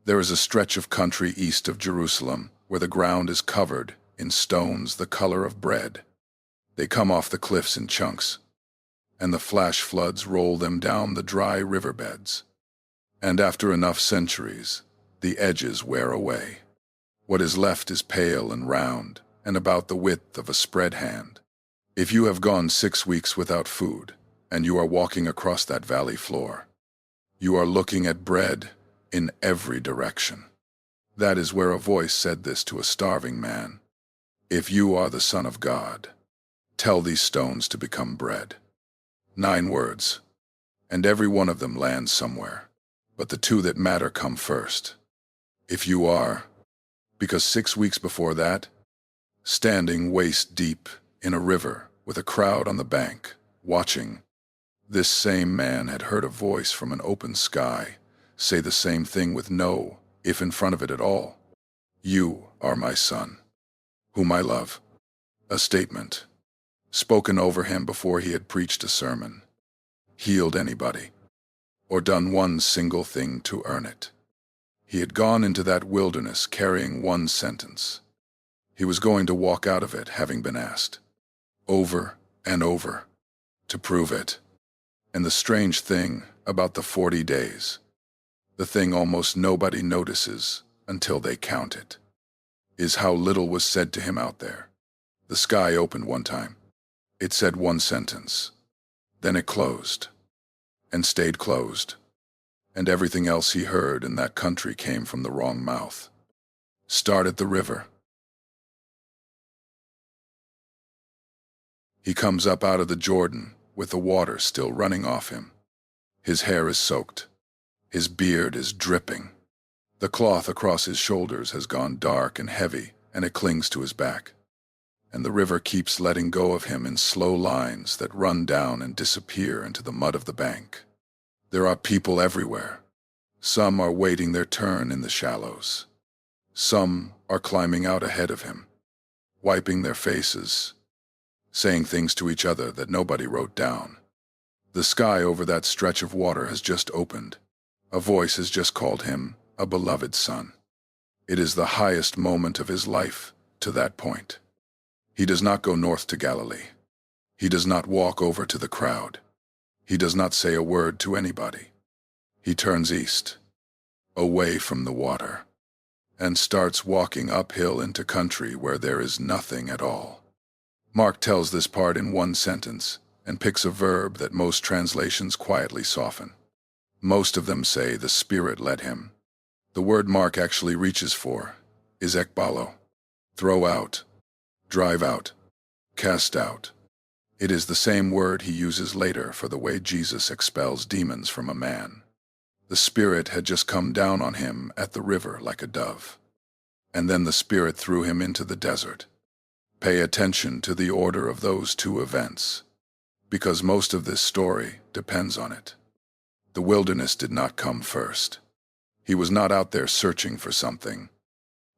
There is a stretch of country east of Jerusalem where the ground is covered in stones the color of bread. They come off the cliffs in chunks, and the flash floods roll them down the dry riverbeds. And after enough centuries, the edges wear away. What is left is pale and round, and about the width of a spread hand. If you have gone 6 weeks without food, and you are walking across that valley floor, you are looking at bread in every direction. That is where a voice said this to a starving man: "If you are the Son of God, tell these stones to become bread." 9 words, and every one of them lands somewhere. But the 2 that matter come first. If you are, because 6 weeks before that, standing waist deep in a river with a crowd on the bank, watching, this same man had heard a voice from an open sky say the same thing with no if in front of it at all. "You are my son, whom I love." A statement, spoken over him before he had preached a sermon, healed anybody, or done one single thing to earn it. He had gone into that wilderness carrying one sentence. He was going to walk out of it having been asked, over and over, to prove it. And the strange thing about the 40 days, the thing almost nobody notices until they count it, is how little was said to him out there. The sky opened one time. It said one sentence. Then it closed, and stayed closed. And everything else he heard in that country came from the wrong mouth. Start at the river. He comes up out of the Jordan with the water still running off him. His hair is soaked. His beard is dripping. The cloth across his shoulders has gone dark and heavy, and it clings to his back. And the river keeps letting go of him in slow lines that run down and disappear into the mud of the bank. There are people everywhere. Some are waiting their turn in the shallows. Some are climbing out ahead of him, wiping their faces, saying things to each other that nobody wrote down. The sky over that stretch of water has just opened. A voice has just called him a beloved son. It is the highest moment of his life to that point. He does not go north to Galilee. He does not walk over to the crowd. He does not say a word to anybody. He turns east, away from the water, and starts walking uphill into country where there is nothing at all. Mark tells this part in one sentence and picks a verb that most translations quietly soften. Most of them say the Spirit led him. The word Mark actually reaches for is ekbalo, throw out, drive out, cast out. It is the same word he uses later for the way Jesus expels demons from a man. The Spirit had just come down on him at the river like a dove. And then the Spirit threw him into the desert. Pay attention to the order of those 2 events, because most of this story depends on it. The wilderness did not come first. He was not out there searching for something,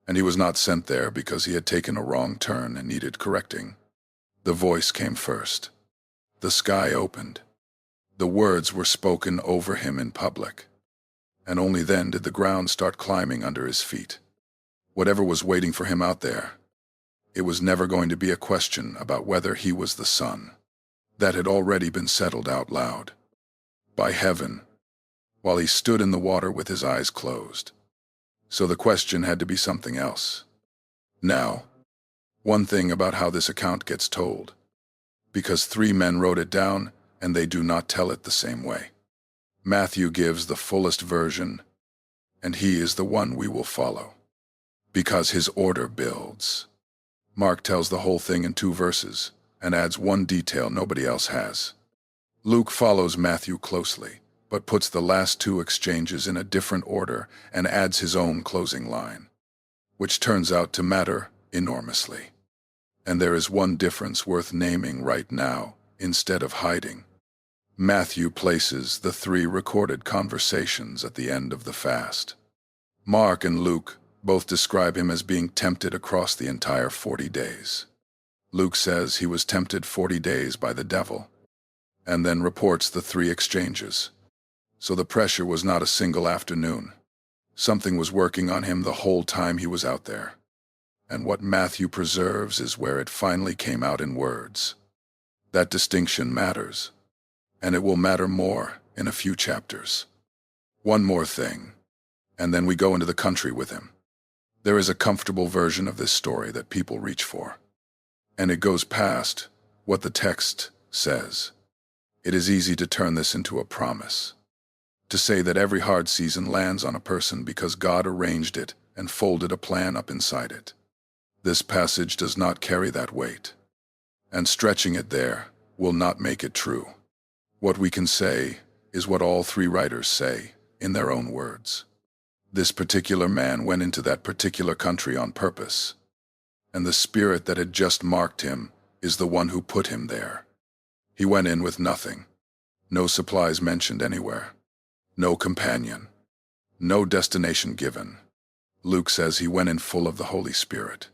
and he was not sent there because he had taken a wrong turn and needed correcting. The voice came first. The sky opened. The words were spoken over him in public, and only then did the ground start climbing under his feet. Whatever was waiting for him out there, it was never going to be a question about whether he was the Son. That had already been settled out loud by heaven while he stood in the water with his eyes closed. So the question had to be something else. Now, one thing about how this account gets told, because 3 men wrote it down and they do not tell it the same way. Matthew gives the fullest version, and he is the one we will follow, because his order builds. Mark tells the whole thing in 2 verses and adds one detail nobody else has. Luke follows Matthew closely, but puts the last 2 exchanges in a different order and adds his own closing line, which turns out to matter enormously. And there is one difference worth naming right now instead of hiding. Matthew places the 3 recorded conversations at the end of the fast. Mark and Luke both describe him as being tempted across the entire 40 days. Luke says he was tempted 40 days by the devil, and then reports the 3 exchanges. So the pressure was not a single afternoon. Something was working on him the whole time he was out there. And what Matthew preserves is where it finally came out in words. That distinction matters, and it will matter more in a few chapters. One more thing, and then we go into the country with him. There is a comfortable version of this story that people reach for, and it goes past what the text says. It is easy to turn this into a promise, to say that every hard season lands on a person because God arranged it and folded a plan up inside it. This passage does not carry that weight, and stretching it there will not make it true. What we can say is what all three writers say in their own words. This particular man went into that particular country on purpose, and the spirit that had just marked him is the one who put him there. He went in with nothing, no supplies mentioned anywhere, no companion, no destination given. Luke says he went in full of the Holy Spirit,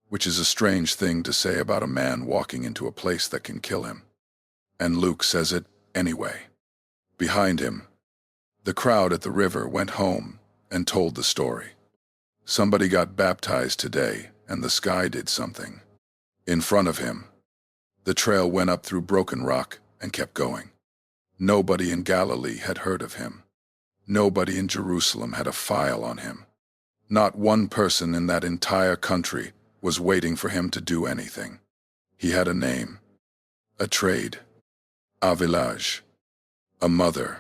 which is a strange thing to say about a man walking into a place that can kill him. And Luke says it anyway. Behind him, the crowd at the river went home and told the story. Somebody got baptized today, and the sky did something. In front of him, the trail went up through broken rock and kept going. Nobody in Galilee had heard of him. Nobody in Jerusalem had a file on him. Not one person in that entire country was waiting for him to do anything. He had a name, a trade, a village, a mother,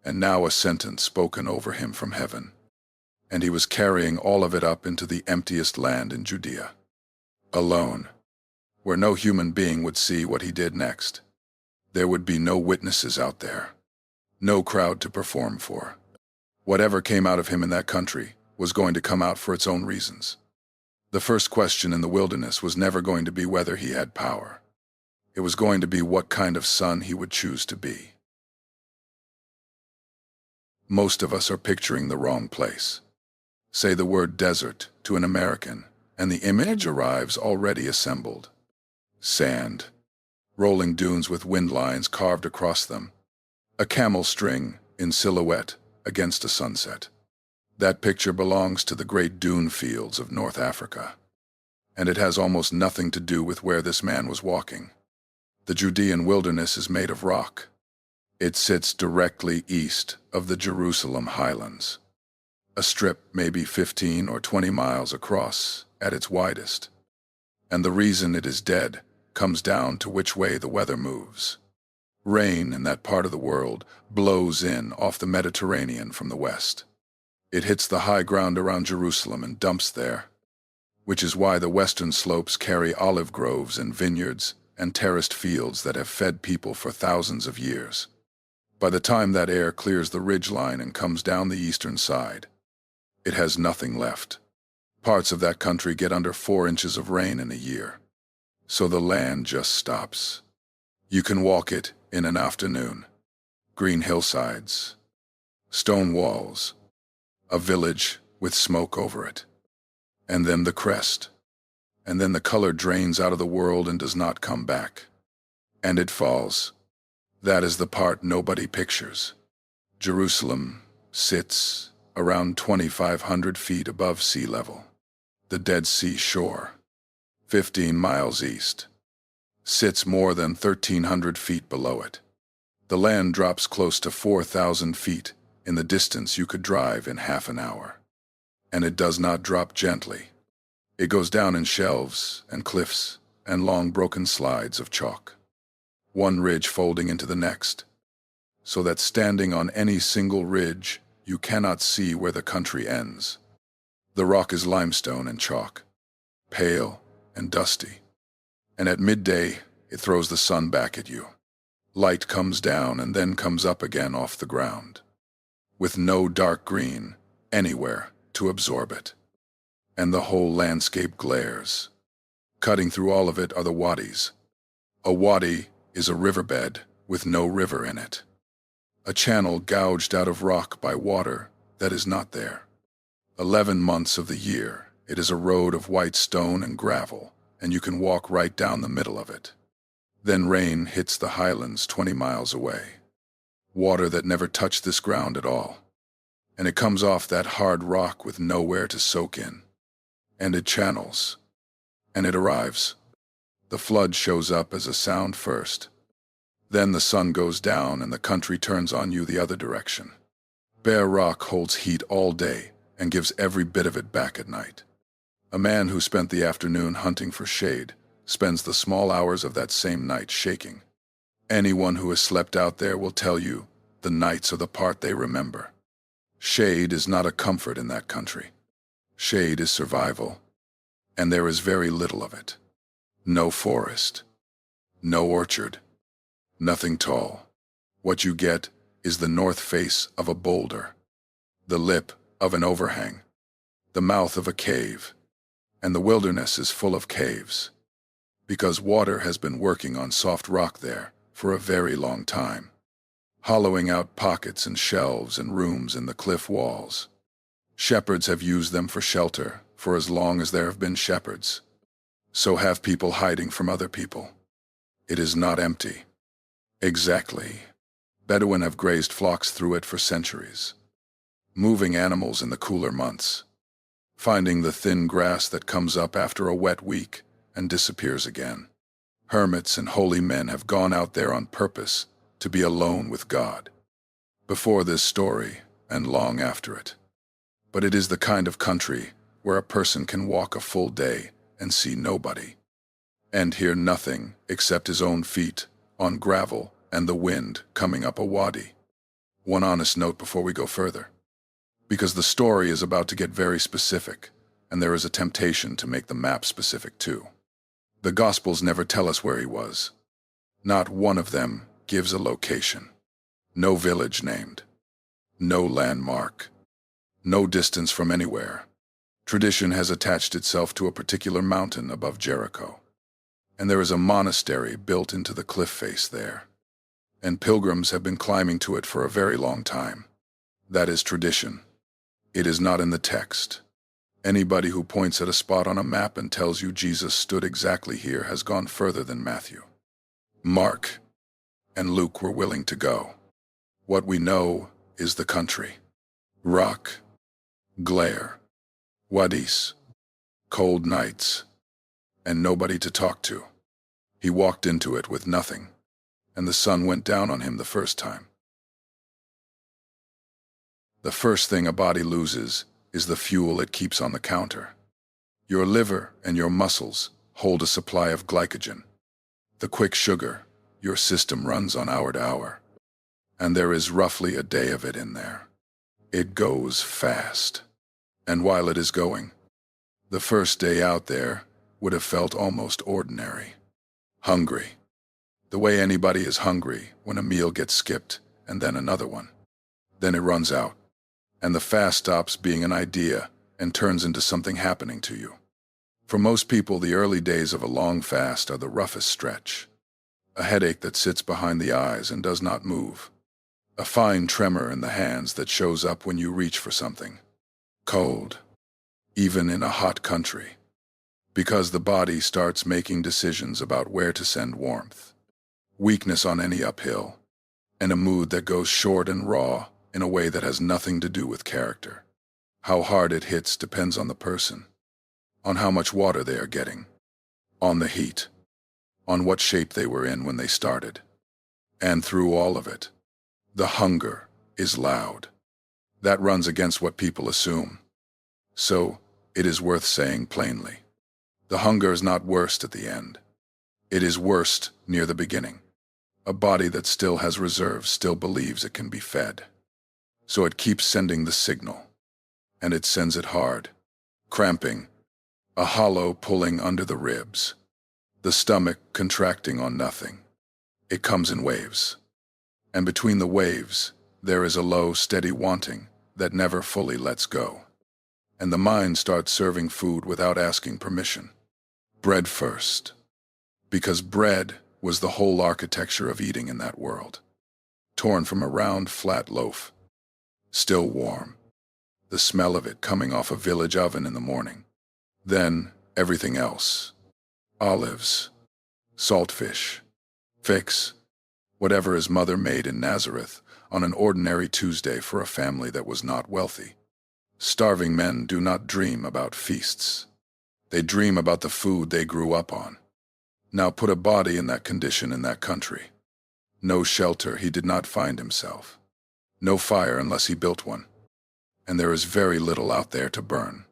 and now a sentence spoken over him from heaven. And he was carrying all of it up into the emptiest land in Judea, alone, where no human being would see what he did next. There would be no witnesses out there, no crowd to perform for. Whatever came out of him in that country was going to come out for its own reasons. The first question in the wilderness was never going to be whether he had power. It was going to be what kind of son he would choose to be. Most of us are picturing the wrong place. Say the word desert to an American, and the image arrives already assembled. Sand, rolling dunes with wind lines carved across them, a camel string in silhouette against a sunset. That picture belongs to the great dune fields of North Africa, and it has almost nothing to do with where this man was walking. The Judean wilderness is made of rock. It sits directly east of the Jerusalem highlands, a strip maybe 15 or 20 miles across at its widest. And the reason it is dead comes down to which way the weather moves. Rain in that part of the world blows in off the Mediterranean from the west. It hits the high ground around Jerusalem and dumps there, which is why the western slopes carry olive groves and vineyards and terraced fields that have fed people for thousands of years. By the time that air clears the ridgeline and comes down the eastern side, it has nothing left. Parts of that country get under 4 inches of rain in a year, so the land just stops. You can walk it in an afternoon. Green hillsides, stone walls, a village with smoke over it, and then the crest, and then the color drains out of the world and does not come back. And it falls. That is the part nobody pictures. Jerusalem sits around 2,500 feet above sea level. The Dead Sea shore, 15 miles east, sits more than 1,300 feet below it. The land drops close to 4,000 feet in the distance you could drive in half an hour. And it does not drop gently. It goes down in shelves and cliffs and long broken slides of chalk, one ridge folding into the next, so that standing on any single ridge, you cannot see where the country ends. The rock is limestone and chalk, pale and dusty, and at midday it throws the sun back at you. Light comes down and then comes up again off the ground, with no dark green anywhere to absorb it. And the whole landscape glares. Cutting through all of it are the wadis. A wadi is a riverbed with no river in it, a channel gouged out of rock by water that is not there. 11 months of the year, it is a road of white stone and gravel, and you can walk right down the middle of it. Then rain hits the highlands 20 miles away. Water that never touched this ground at all. and it comes off that hard rock with nowhere to soak in. And it channels, and it arrives. The flood shows up as a sound first. Then the sun goes down and the country turns on you the other direction. Bare rock holds heat all day and gives every bit of it back at night. A man who spent the afternoon hunting for shade spends the small hours of that same night shaking. Anyone who has slept out there will tell you the nights are the part they remember. Shade is not a comfort in that country. Shade is survival, and there is very little of it. No forest, no orchard, nothing tall. What you get is the north face of a boulder, the lip of an overhang, the mouth of a cave, and the wilderness is full of caves, because water has been working on soft rock there for a very long time, hollowing out pockets and shelves and rooms in the cliff walls. Shepherds have used them for shelter for as long as there have been shepherds. So have people hiding from other people. It is not empty. Exactly. Bedouin have grazed flocks through it for centuries, moving animals in the cooler months, finding the thin grass that comes up after a wet week and disappears again. Hermits and holy men have gone out there on purpose to be alone with God, before this story and long after it. But it is the kind of country where a person can walk a full day and see nobody, and hear nothing except his own feet on gravel and the wind coming up a wadi. One honest note before we go further, because the story is about to get very specific, and there is a temptation to make the map specific too. The Gospels never tell us where he was. Not one of them gives a location. No village named. No landmark. No distance from anywhere. Tradition has attached itself to a particular mountain above Jericho, and there is a monastery built into the cliff face there, and pilgrims have been climbing to it for a very long time. That is tradition. It is not in the text. Anybody who points at a spot on a map and tells you Jesus stood exactly here has gone further than Matthew, Mark, and Luke were willing to go. What we know is the country. Rock, glare, wadis, cold nights, and nobody to talk to. He walked into it with nothing, and the sun went down on him the first time. The first thing a body loses is the fuel it keeps on the counter. Your liver and your muscles hold a supply of glycogen, the quick sugar your system runs on hour to hour, and there is roughly a day of it in there. It goes fast, and while it is going, the first day out there would have felt almost ordinary. Hungry, the way anybody is hungry when a meal gets skipped and then another one. Then it runs out, and the fast stops being an idea and turns into something happening to you. For most people, the early days of a long fast are the roughest stretch. A headache that sits behind the eyes and does not move. A fine tremor in the hands that shows up when you reach for something. Cold, even in a hot country. Because the body starts making decisions about where to send warmth. Weakness on any uphill, and a mood that goes short and raw in a way that has nothing to do with character. How hard it hits depends on the person, on how much water they are getting, on the heat, on what shape they were in when they started. And through all of it, the hunger is loud. That runs against what people assume. So, it is worth saying plainly. The hunger is not worst at the end. It is worst near the beginning. A body that still has reserves still believes it can be fed. So it keeps sending the signal. And it sends it hard. Cramping. A hollow pulling under the ribs. The stomach contracting on nothing. It comes in waves. And between the waves, there is a low, steady wanting that never fully lets go. And the mind starts serving food without asking permission. Bread first. Because bread was the whole architecture of eating in that world. Torn from a round, flat loaf. Still warm. The smell of it coming off a village oven in the morning. Then, everything else. Olives. Saltfish. Fix. Whatever his mother made in Nazareth on an ordinary Tuesday for a family that was not wealthy. Starving men do not dream about feasts. They dream about the food they grew up on. Now put a body in that condition in that country. No shelter, he did not find himself. No fire unless he built one. And there is very little out there to burn.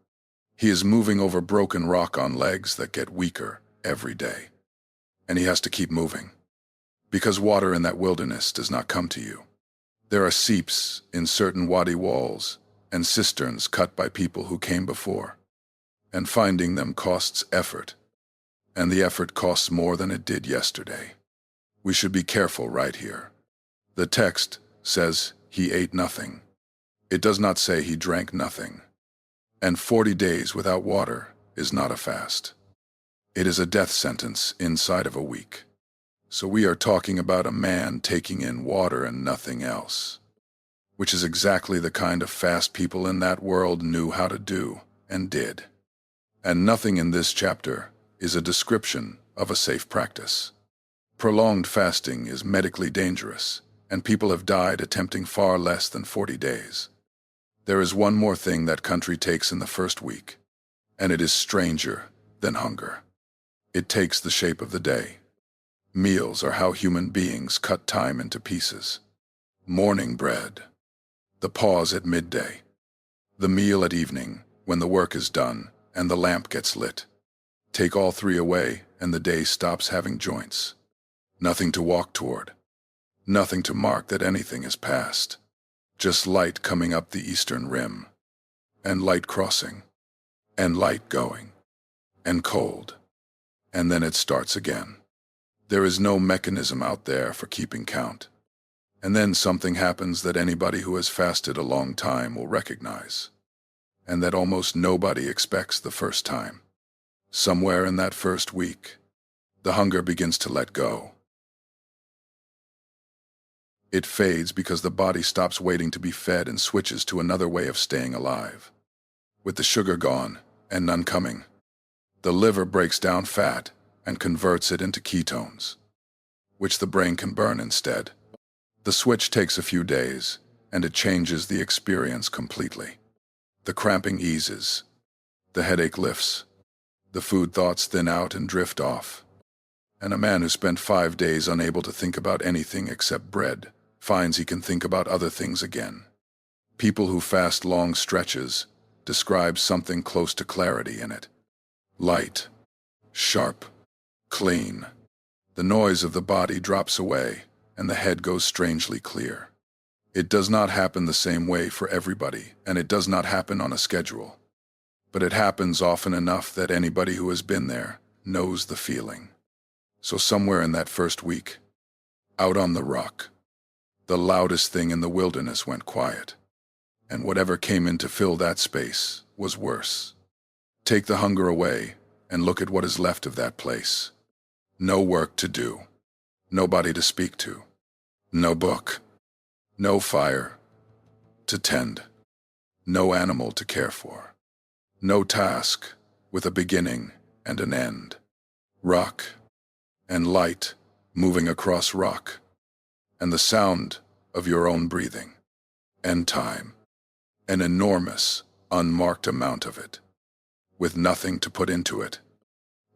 He is moving over broken rock on legs that get weaker every day. And he has to keep moving. Because water in that wilderness does not come to you. There are seeps in certain wadi walls and cisterns cut by people who came before. And finding them costs effort. And the effort costs more than it did yesterday. We should be careful right here. The text says he ate nothing. It does not say he drank nothing. And 40 days without water is not a fast. It is a death sentence inside of a week. So we are talking about a man taking in water and nothing else, which is exactly the kind of fast people in that world knew how to do and did. And nothing in this chapter is a description of a safe practice. Prolonged fasting is medically dangerous, and people have died attempting far less than 40 days. There is one more thing that country takes in the first week, and it is stranger than hunger. It takes the shape of the day. Meals are how human beings cut time into pieces. Morning bread. The pause at midday. The meal at evening, when the work is done and the lamp gets lit. Take all three away, and the day stops having joints. Nothing to walk toward. Nothing to mark that anything is past. Just light coming up the eastern rim. And light crossing. And light going. And cold. And then it starts again. There is no mechanism out there for keeping count. And then something happens that anybody who has fasted a long time will recognize. And that almost nobody expects the first time. Somewhere in that first week, the hunger begins to let go. It fades because the body stops waiting to be fed and switches to another way of staying alive. With the sugar gone and none coming, the liver breaks down fat and converts it into ketones, which the brain can burn instead. The switch takes a few days, and it changes the experience completely. The cramping eases. The headache lifts. The food thoughts thin out and drift off. And a man who spent 5 days unable to think about anything except bread finds he can think about other things again. People who fast long stretches describe something close to clarity in it. Light, sharp, clean. The noise of the body drops away, and the head goes strangely clear. It does not happen the same way for everybody, and it does not happen on a schedule. But it happens often enough that anybody who has been there knows the feeling. So somewhere in that first week, out on the rock, the loudest thing in the wilderness went quiet, and whatever came in to fill that space was worse. Take the hunger away and look at what is left of that place. No work to do. Nobody to speak to. No book. No fire to tend. No animal to care for. No task with a beginning and an end. Rock and light moving across rock. And the sound of your own breathing. And time. An enormous, unmarked amount of it. With nothing to put into it.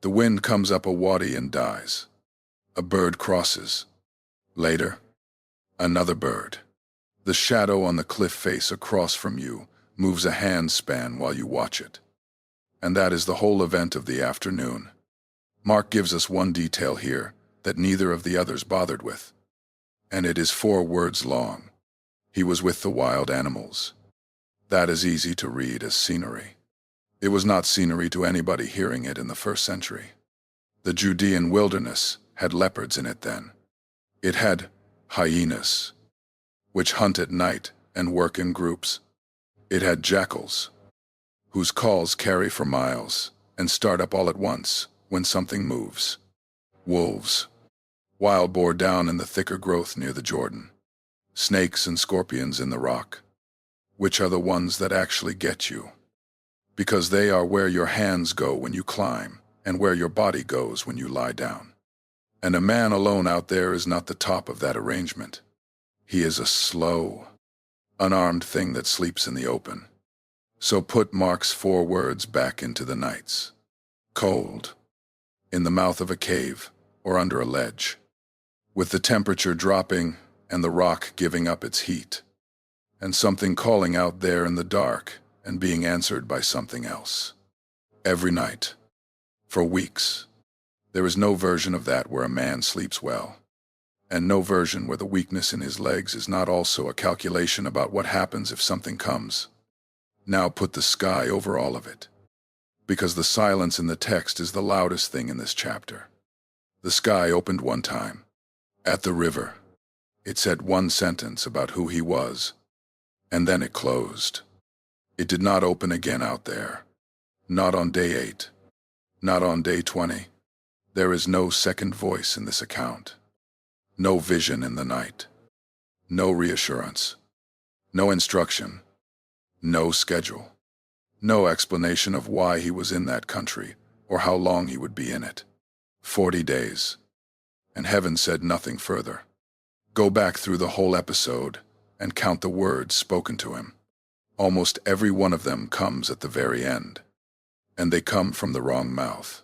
The wind comes up a wadi and dies. A bird crosses. Later, another bird. The shadow on the cliff face across from you moves a handspan while you watch it. And that is the whole event of the afternoon. Mark gives us one detail here that neither of the others bothered with. And it is 4 words long. He was with the wild animals. That is easy to read as scenery. It was not scenery to anybody hearing it in the 1st century. The Judean wilderness had leopards in it then. It had hyenas, which hunt at night and work in groups. It had jackals, whose calls carry for miles and start up all at once when something moves. Wolves, wild boar down in the thicker growth near the Jordan. Snakes and scorpions in the rock, which are the ones that actually get you. Because they are where your hands go when you climb and where your body goes when you lie down. And a man alone out there is not the top of that arrangement. He is a slow, unarmed thing that sleeps in the open. So put Mark's 4 words back into the nights. Cold, in the mouth of a cave or under a ledge, with the temperature dropping and the rock giving up its heat, and something calling out there in the dark and being answered by something else. Every night, for weeks. There is no version of that where a man sleeps well, and no version where the weakness in his legs is not also a calculation about what happens if something comes. Now put the sky over all of it, because the silence in the text is the loudest thing in this chapter. The sky opened one time, at the river. It said one sentence about who he was, and then it closed. It did not open again out there. Not on day 8. Not on day 20. There is no second voice in this account. No vision in the night. No reassurance. No instruction. No schedule. No explanation of why he was in that country or how long he would be in it. 40 days. And heaven said nothing further. Go back through the whole episode and count the words spoken to him. Almost every one of them comes at the very end. And they come from the wrong mouth.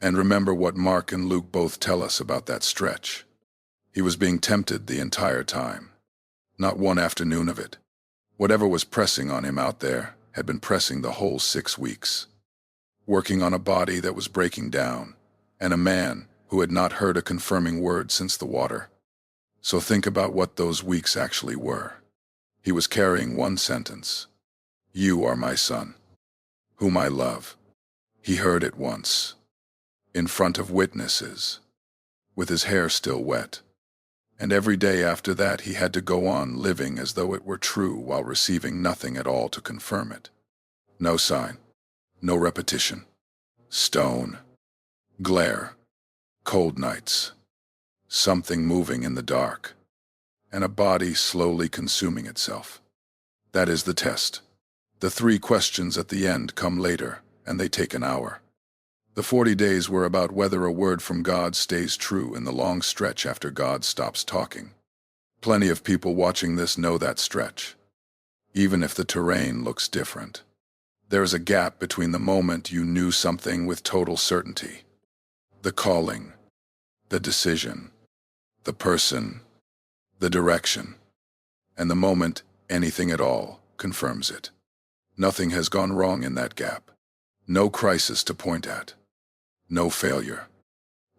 And remember what Mark and Luke both tell us about that stretch. He was being tempted the entire time. Not one afternoon of it. Whatever was pressing on him out there had been pressing the whole 6 weeks. Working on a body that was breaking down, and a man who had not heard a confirming word since the water. So think about what those weeks actually were. He was carrying one sentence. You are my son, whom I love. He heard it once, in front of witnesses, with his hair still wet. And every day after that he had to go on living as though it were true while receiving nothing at all to confirm it. No sign, no repetition. Stone, glare, cold nights, something moving in the dark, and a body slowly consuming itself. That is the test. The 3 questions at the end come later, and they take an hour. The 40 days were about whether a word from God stays true in the long stretch after God stops talking. Plenty of people watching this know that stretch, even if the terrain looks different. There is a gap between the moment you knew something with total certainty, the calling, the decision, the person, the direction, and the moment anything at all confirms it. Nothing has gone wrong in that gap. No crisis to point at. No failure.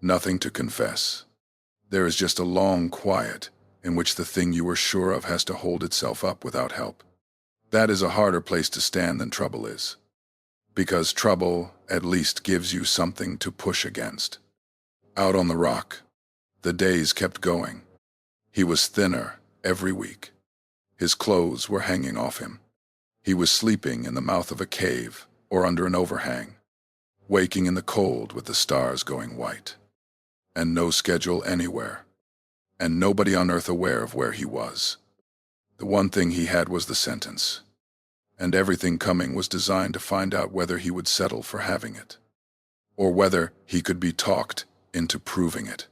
Nothing to confess. There is just a long quiet in which the thing you were sure of has to hold itself up without help. That is a harder place to stand than trouble is. Because trouble at least gives you something to push against. Out on the rock, the days kept going. He was thinner every week. His clothes were hanging off him. He was sleeping in the mouth of a cave or under an overhang, waking in the cold with the stars going white. And no schedule anywhere, and nobody on earth aware of where he was. The one thing he had was the sentence, and everything coming was designed to find out whether he would settle for having it, or whether he could be talked into proving it.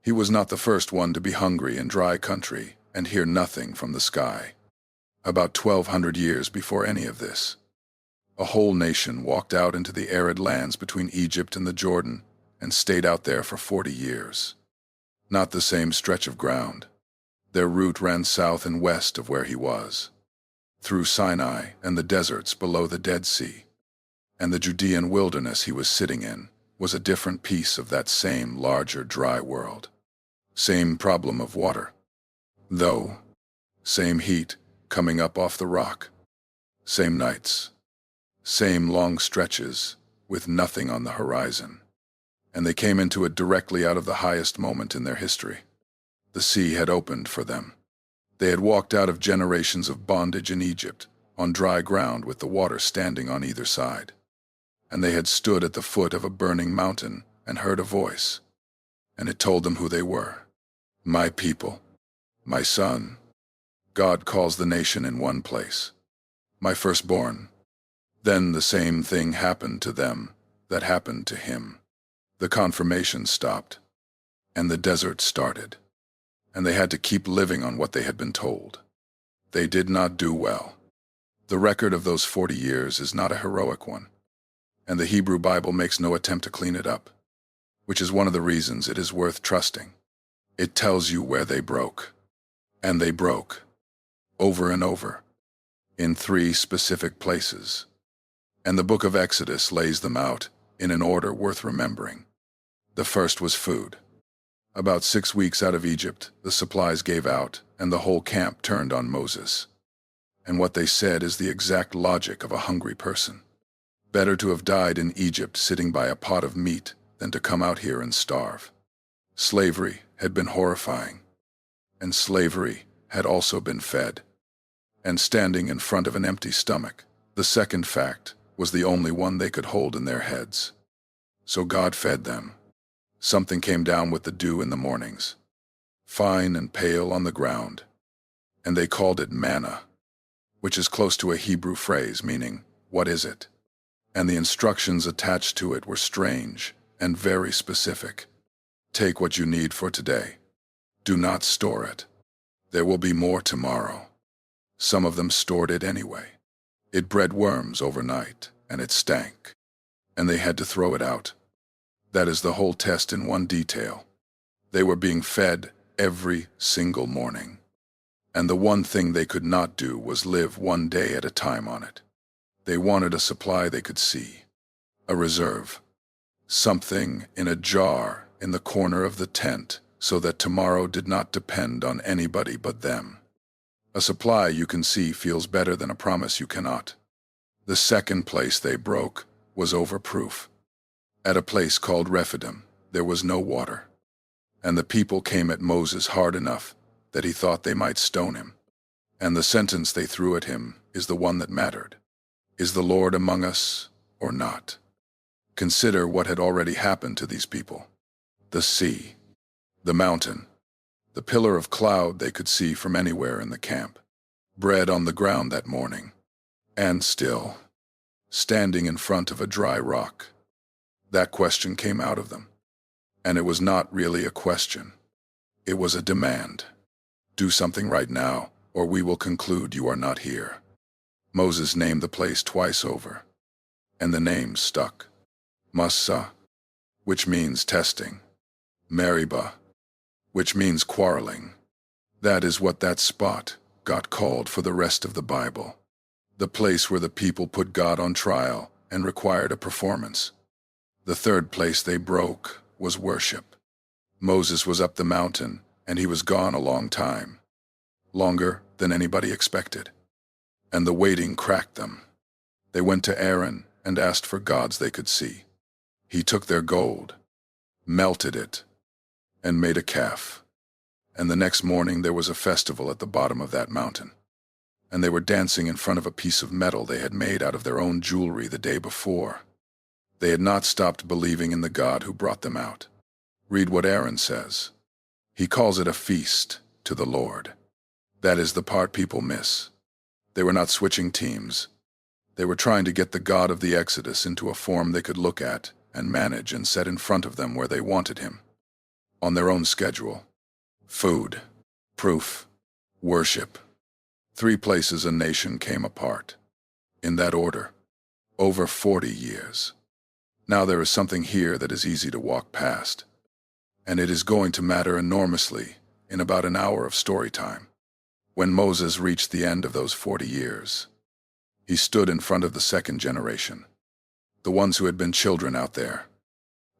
He was not the first one to be hungry in dry country and hear nothing from the sky. About 1,200 years before any of this, a whole nation walked out into the arid lands between Egypt and the Jordan and stayed out there for 40 years. Not the same stretch of ground. Their route ran south and west of where he was, through Sinai and the deserts below the Dead Sea. And the Judean wilderness he was sitting in was a different piece of that same larger dry world. Same problem of water, though. Same heat coming up off the rock. Same nights. Same long stretches with nothing on the horizon. And they came into it directly out of the highest moment in their history. The sea had opened for them. They had walked out of generations of bondage in Egypt, on dry ground with the water standing on either side. And they had stood at the foot of a burning mountain and heard a voice. And it told them who they were. My people, my son. God calls the nation in one place. My firstborn. Then the same thing happened to them that happened to him. The confirmation stopped, and the desert started. and they had to keep living on what they had been told. They did not do well. The record of those 40 years is not a heroic one, and the Hebrew Bible makes no attempt to clean it up, which is one of the reasons it is worth trusting. It tells you where they broke, and they broke, over and over, in 3 specific places. And the book of Exodus lays them out in an order worth remembering. The first was food. About 6 weeks out of Egypt, the supplies gave out, and the whole camp turned on Moses. And what they said is the exact logic of a hungry person. Better to have died in Egypt sitting by a pot of meat than to come out here and starve. Slavery had been horrifying, and slavery had also been fed. And standing in front of an empty stomach, the second fact was the only one they could hold in their heads. So God fed them. Something came down with the dew in the mornings, fine and pale on the ground, and they called it manna, which is close to a Hebrew phrase meaning, "What is it?" And the instructions attached to it were strange and very specific. Take what you need for today. Do not store it. There will be more tomorrow. Some of them stored it anyway. It bred worms overnight, and it stank, and they had to throw it out. That is the whole test in one detail. They were being fed every single morning, and the one thing they could not do was live one day at a time on it. They wanted a supply they could see, a reserve, something in a jar in the corner of the tent so that tomorrow did not depend on anybody but them. A supply you can see feels better than a promise you cannot. The second place they broke was over proof. At a place called Rephidim, there was no water, and the people came at Moses hard enough that he thought they might stone him. And the sentence they threw at him is the one that mattered. Is the Lord among us or not? Consider what had already happened to these people. The sea, the mountain, the pillar of cloud they could see from anywhere in the camp, bread on the ground that morning, and still, standing in front of a dry rock. That question came out of them, and it was not really a question. It was a demand. Do something right now, or we will conclude you are not here. Moses named the place twice over, and the name stuck. Massah, which means testing. Meribah, which means quarreling. That is what that spot got called for the rest of the Bible. The place where the people put God on trial and required a performance. The third place they broke was worship. Moses was up the mountain, and he was gone a long time. Longer than anybody expected. And the waiting cracked them. They went to Aaron and asked for gods they could see. He took their gold, melted it, and made a calf. And the next morning there was a festival at the bottom of that mountain. And they were dancing in front of a piece of metal they had made out of their own jewelry the day before. They had not stopped believing in the God who brought them out. Read what Aaron says. He calls it a feast to the Lord. That is the part people miss. They were not switching teams. They were trying to get the God of the Exodus into a form they could look at and manage and set in front of them where they wanted him. On their own schedule. Food, proof, worship. 3 places a nation came apart. In that order. Over 40 years. Now there is something here that is easy to walk past. And it is going to matter enormously in about an hour of story time. When Moses reached the end of those 40 years, he stood in front of the second generation, the ones who had been children out there,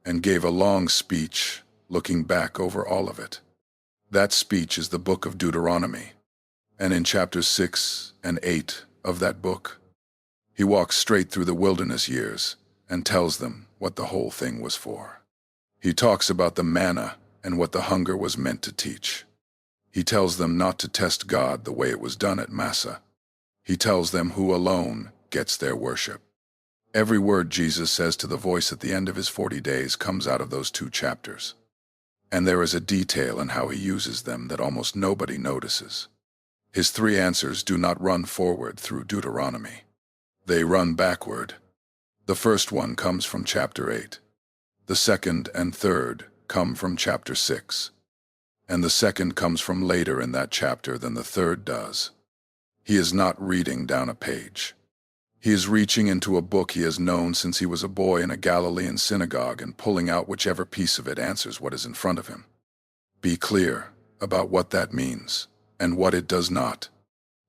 and gave a long speech looking back over all of it. That speech is the book of Deuteronomy, and in chapters 6 and 8 of that book, he walks straight through the wilderness years and tells them what the whole thing was for. He talks about the manna and what the hunger was meant to teach. He tells them not to test God the way it was done at Massah. He tells them who alone gets their worship. Every word Jesus says to the voice at the end of his 40 days comes out of those 2 chapters. And there is a detail in how he uses them that almost nobody notices. His 3 answers do not run forward through Deuteronomy. They run backward. The first one comes from chapter 8. The second and third come from chapter 6. And the second comes from later in that chapter than the third does. He is not reading down a page. He is reaching into a book he has known since he was a boy in a Galilean synagogue and pulling out whichever piece of it answers what is in front of him. Be clear about what that means and what it does not.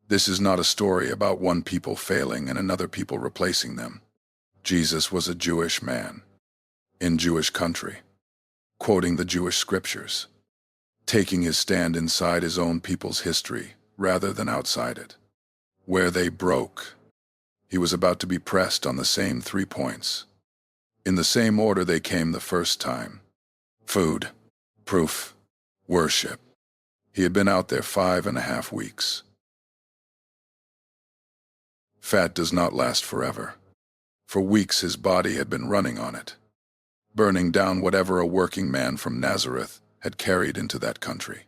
This is not a story about one people failing and another people replacing them. Jesus was a Jewish man, in Jewish country, quoting the Jewish scriptures, taking his stand inside his own people's history rather than outside it. Where they broke, he was about to be pressed on the same 3 points. In the same order they came the first time. Food, proof, worship. He had been out there 5.5 weeks. Fat does not last forever. For weeks his body had been running on it, burning down whatever a working man from Nazareth had carried into that country.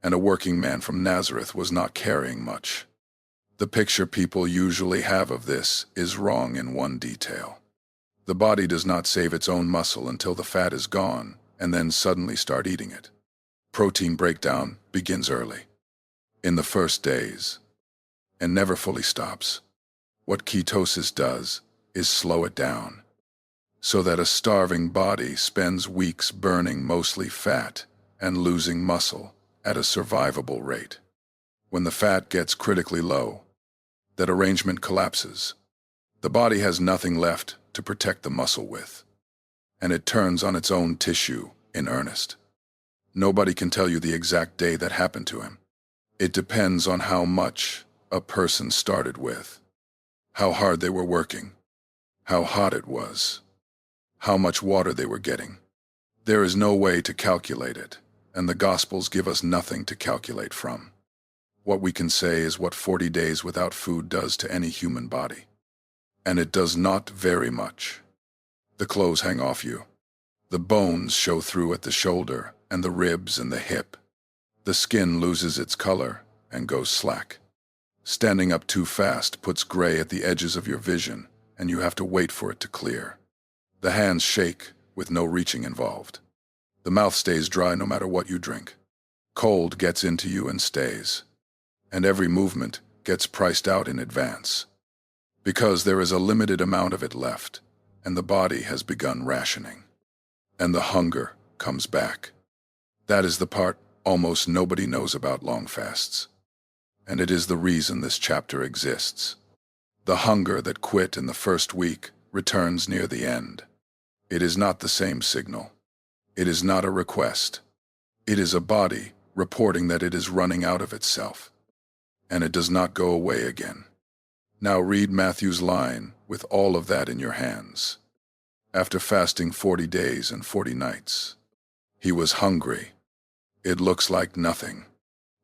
And a working man from Nazareth was not carrying much. The picture people usually have of this is wrong in one detail. The body does not save its own muscle until the fat is gone, and then suddenly start eating it. Protein breakdown begins early, in the first days, and never fully stops. What ketosis does is slow it down, so that a starving body spends weeks burning mostly fat and losing muscle at a survivable rate. When the fat gets critically low, that arrangement collapses. The body has nothing left to protect the muscle with, and it turns on its own tissue in earnest. Nobody can tell you the exact day that happened to him. It depends on how much a person started with, how hard they were working, how hot it was, how much water they were getting. There is no way to calculate it, and the Gospels give us nothing to calculate from. What we can say is what 40 days without food does to any human body. And it does not very much. The clothes hang off you. The bones show through at the shoulder and the ribs and the hip. The skin loses its color and goes slack. Standing up too fast puts gray at the edges of your vision, and you have to wait for it to clear. The hands shake with no reaching involved. The mouth stays dry no matter what you drink. Cold gets into you and stays. And every movement gets priced out in advance, because there is a limited amount of it left, and the body has begun rationing. And the hunger comes back. That is the part almost nobody knows about long fasts. And it is the reason this chapter exists. The hunger that quit in the first week returns near the end. It is not the same signal. It is not a request. It is a body reporting that it is running out of itself. And it does not go away again. Now read Matthew's line with all of that in your hands. After fasting 40 days and 40 nights, he was hungry. It looks like nothing.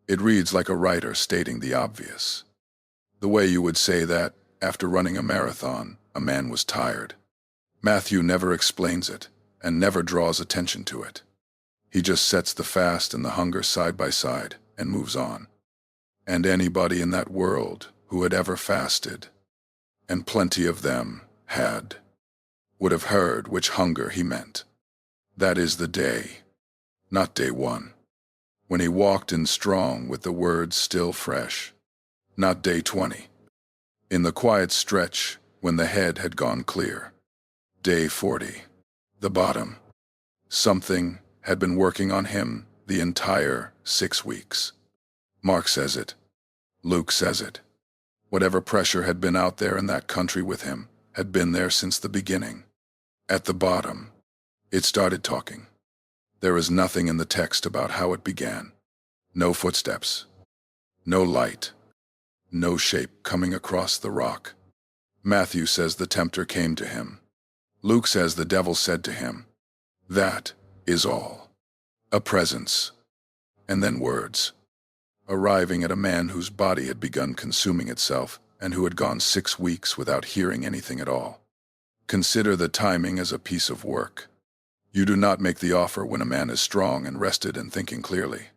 It reads like a writer stating the obvious. The way you would say that, after running a marathon, a man was tired. Matthew never explains it, and never draws attention to it. He just sets the fast and the hunger side by side, and moves on. And anybody in that world who had ever fasted, and plenty of them had, would have heard which hunger he meant. That is the day, not day one, when he walked in strong with the words still fresh, not day 20, in the quiet stretch when the head had gone clear. Day 40, the bottom. Something had been working on him the entire 6 weeks. Mark says it. Luke says it. Whatever pressure had been out there in that country with him had been there since the beginning. At the bottom, it started talking. There is nothing in the text about how it began. No footsteps. No light. No shape coming across the rock. Matthew says the tempter came to him. Luke says the devil said to him. That is all. A presence. And then words. Arriving at a man whose body had begun consuming itself and who had gone 6 weeks without hearing anything at all. Consider the timing as a piece of work. You do not make the offer when a man is strong and rested and thinking clearly.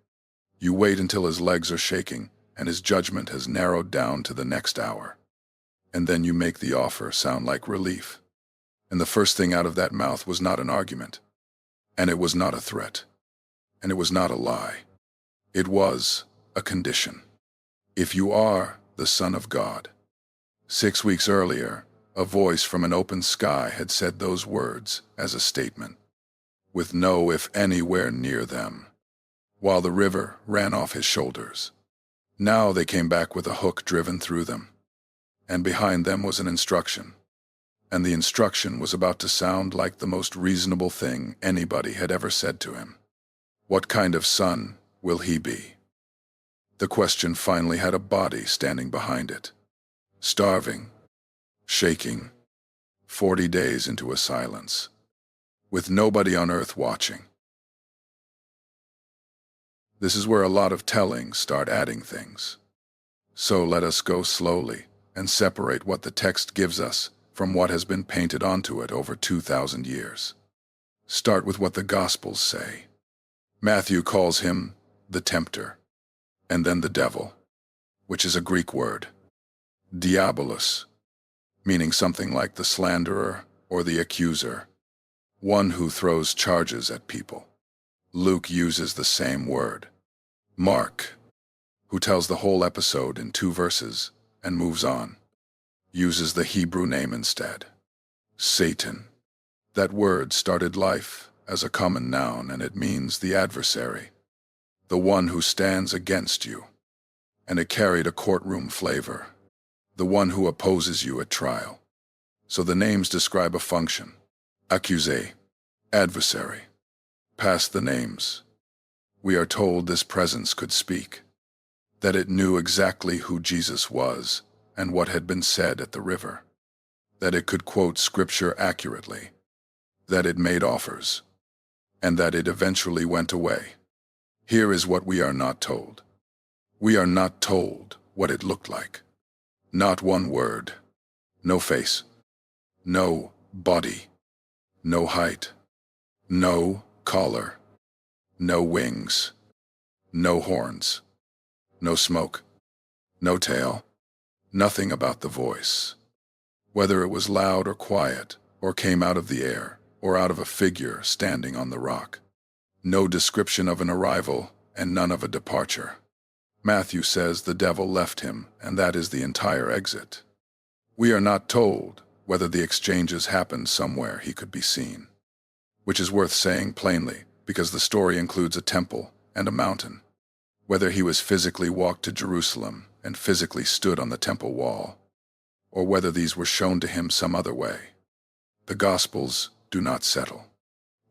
You wait until his legs are shaking and his judgment has narrowed down to the next hour. And then you make the offer sound like relief. And the first thing out of that mouth was not an argument. And it was not a threat. And it was not a lie. It was a condition. If you are the Son of God. 6 weeks earlier, a voice from an open sky had said those words as a statement, with no if anywhere near them, while the river ran off his shoulders. Now they came back with a hook driven through them, and behind them was an instruction, and the instruction was about to sound like the most reasonable thing anybody had ever said to him. What kind of son will he be? The question finally had a body standing behind it, starving, shaking, 40 days into a silence, with nobody on earth watching. This is where a lot of tellings start adding things. So let us go slowly and separate what the text gives us from what has been painted onto it over 2,000 years. Start with what the Gospels say. Matthew calls him the tempter, and then the devil, which is a Greek word, diabolos, meaning something like the slanderer or the accuser, one who throws charges at people. Luke uses the same word. Mark, who tells the whole episode in 2 verses and moves on, uses the Hebrew name instead, Satan. That word started life as a common noun, and it means the adversary, the one who stands against you, and it carried a courtroom flavor, the one who opposes you at trial. So the names describe a function, accuser, adversary. Past the names, we are told this presence could speak, that it knew exactly who Jesus was and what had been said at the river, that it could quote scripture accurately, that it made offers, and that it eventually went away. Here is what we are not told. We are not told what it looked like. Not one word, no face, no body, no height, no collar, no wings, no horns, no smoke, no tail, nothing about the voice. Whether it was loud or quiet, or came out of the air, or out of a figure standing on the rock. No description of an arrival, and none of a departure. Matthew says the devil left him, and that is the entire exit. We are not told whether the exchanges happened somewhere he could be seen, which is worth saying plainly because the story includes a temple and a mountain. Whether he was physically walked to Jerusalem and physically stood on the temple wall, or whether these were shown to him some other way. The Gospels do not settle.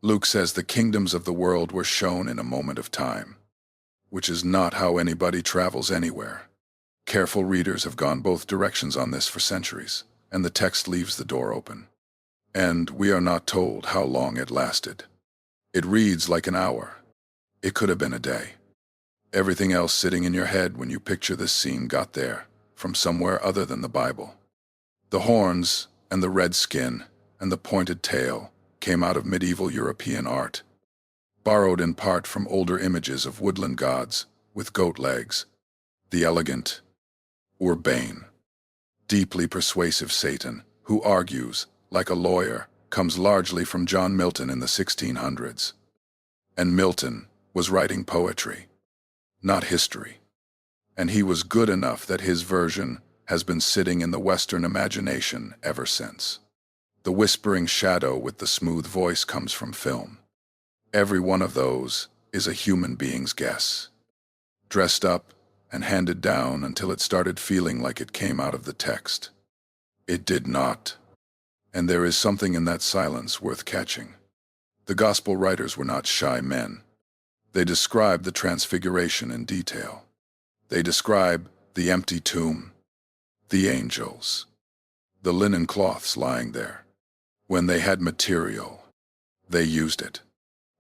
Luke says the kingdoms of the world were shown in a moment of time, which is not how anybody travels anywhere. Careful readers have gone both directions on this for centuries, and the text leaves the door open. And we are not told how long it lasted. It reads like an hour. It could have been a day. Everything else sitting in your head when you picture this scene got there, from somewhere other than the Bible. The horns, and the red skin, and the pointed tail came out of medieval European art, borrowed in part from older images of woodland gods with goat legs. The elegant, urbane, deeply persuasive Satan, who argues like a lawyer, comes largely from John Milton in the 1600s. And Milton was writing poetry, not history. And he was good enough that his version has been sitting in the Western imagination ever since. The whispering shadow with the smooth voice comes from film. Every one of those is a human being's guess, dressed up and handed down until it started feeling like it came out of the text. It did not. And there is something in that silence worth catching. The gospel writers were not shy men. They describe the transfiguration in detail. They describe the empty tomb, the angels, the linen cloths lying there. When they had material, they used it.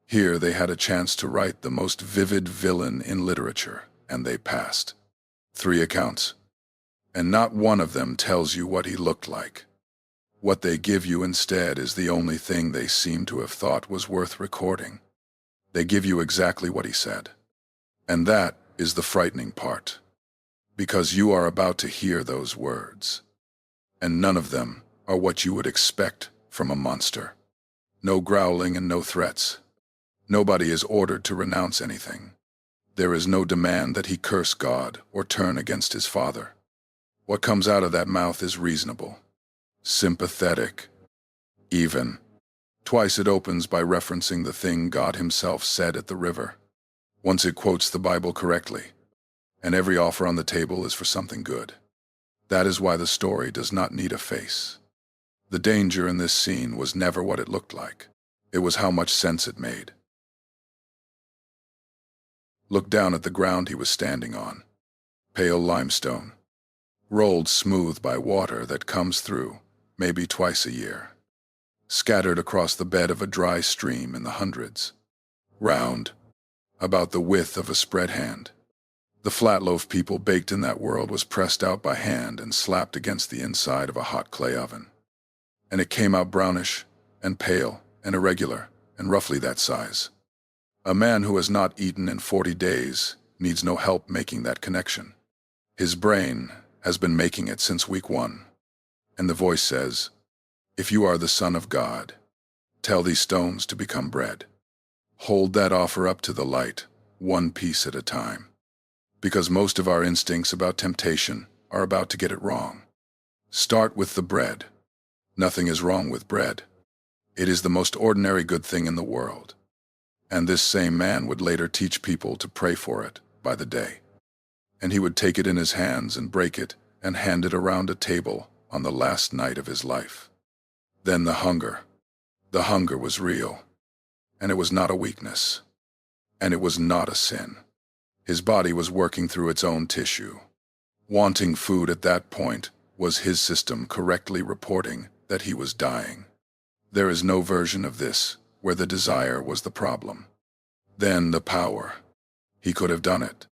Here they had a chance to write the most vivid villain in literature, and they passed. 3 accounts. And not one of them tells you what he looked like. What they give you instead is the only thing they seem to have thought was worth recording. They give you exactly what he said. And that is the frightening part. Because you are about to hear those words. And none of them are what you would expect from a monster. No growling and no threats. Nobody is ordered to renounce anything. There is no demand that he curse God or turn against his father. What comes out of that mouth is reasonable, sympathetic, even. Twice it opens by referencing the thing God himself said at the river. Once it quotes the Bible correctly, and every offer on the table is for something good. That is why the story does not need a face. The danger in this scene was never what it looked like. It was how much sense it made. Look down at the ground he was standing on. Pale limestone, rolled smooth by water that comes through, maybe twice a year. Scattered across the bed of a dry stream in the hundreds. Round, about the width of a spread hand. The flat loaf people baked in that world was pressed out by hand and slapped against the inside of a hot clay oven. And it came out brownish and pale and irregular and roughly that size. A man who has not eaten in 40 days needs no help making that connection. His brain has been making it since week 1. And the voice says, "If you are the Son of God, tell these stones to become bread." Hold that offer up to the light, one piece at a time. Because most of our instincts about temptation are about to get it wrong. Start with the bread. Nothing is wrong with bread. It is the most ordinary good thing in the world. And this same man would later teach people to pray for it by the day. And he would take it in his hands and break it and hand it around a table on the last night of his life. Then the hunger. The hunger was real. And it was not a weakness. And it was not a sin. His body was working through its own tissue. Wanting food at that point was his system correctly reporting that he was dying. There is no version of this where the desire was the problem. Then the power. He could have done it.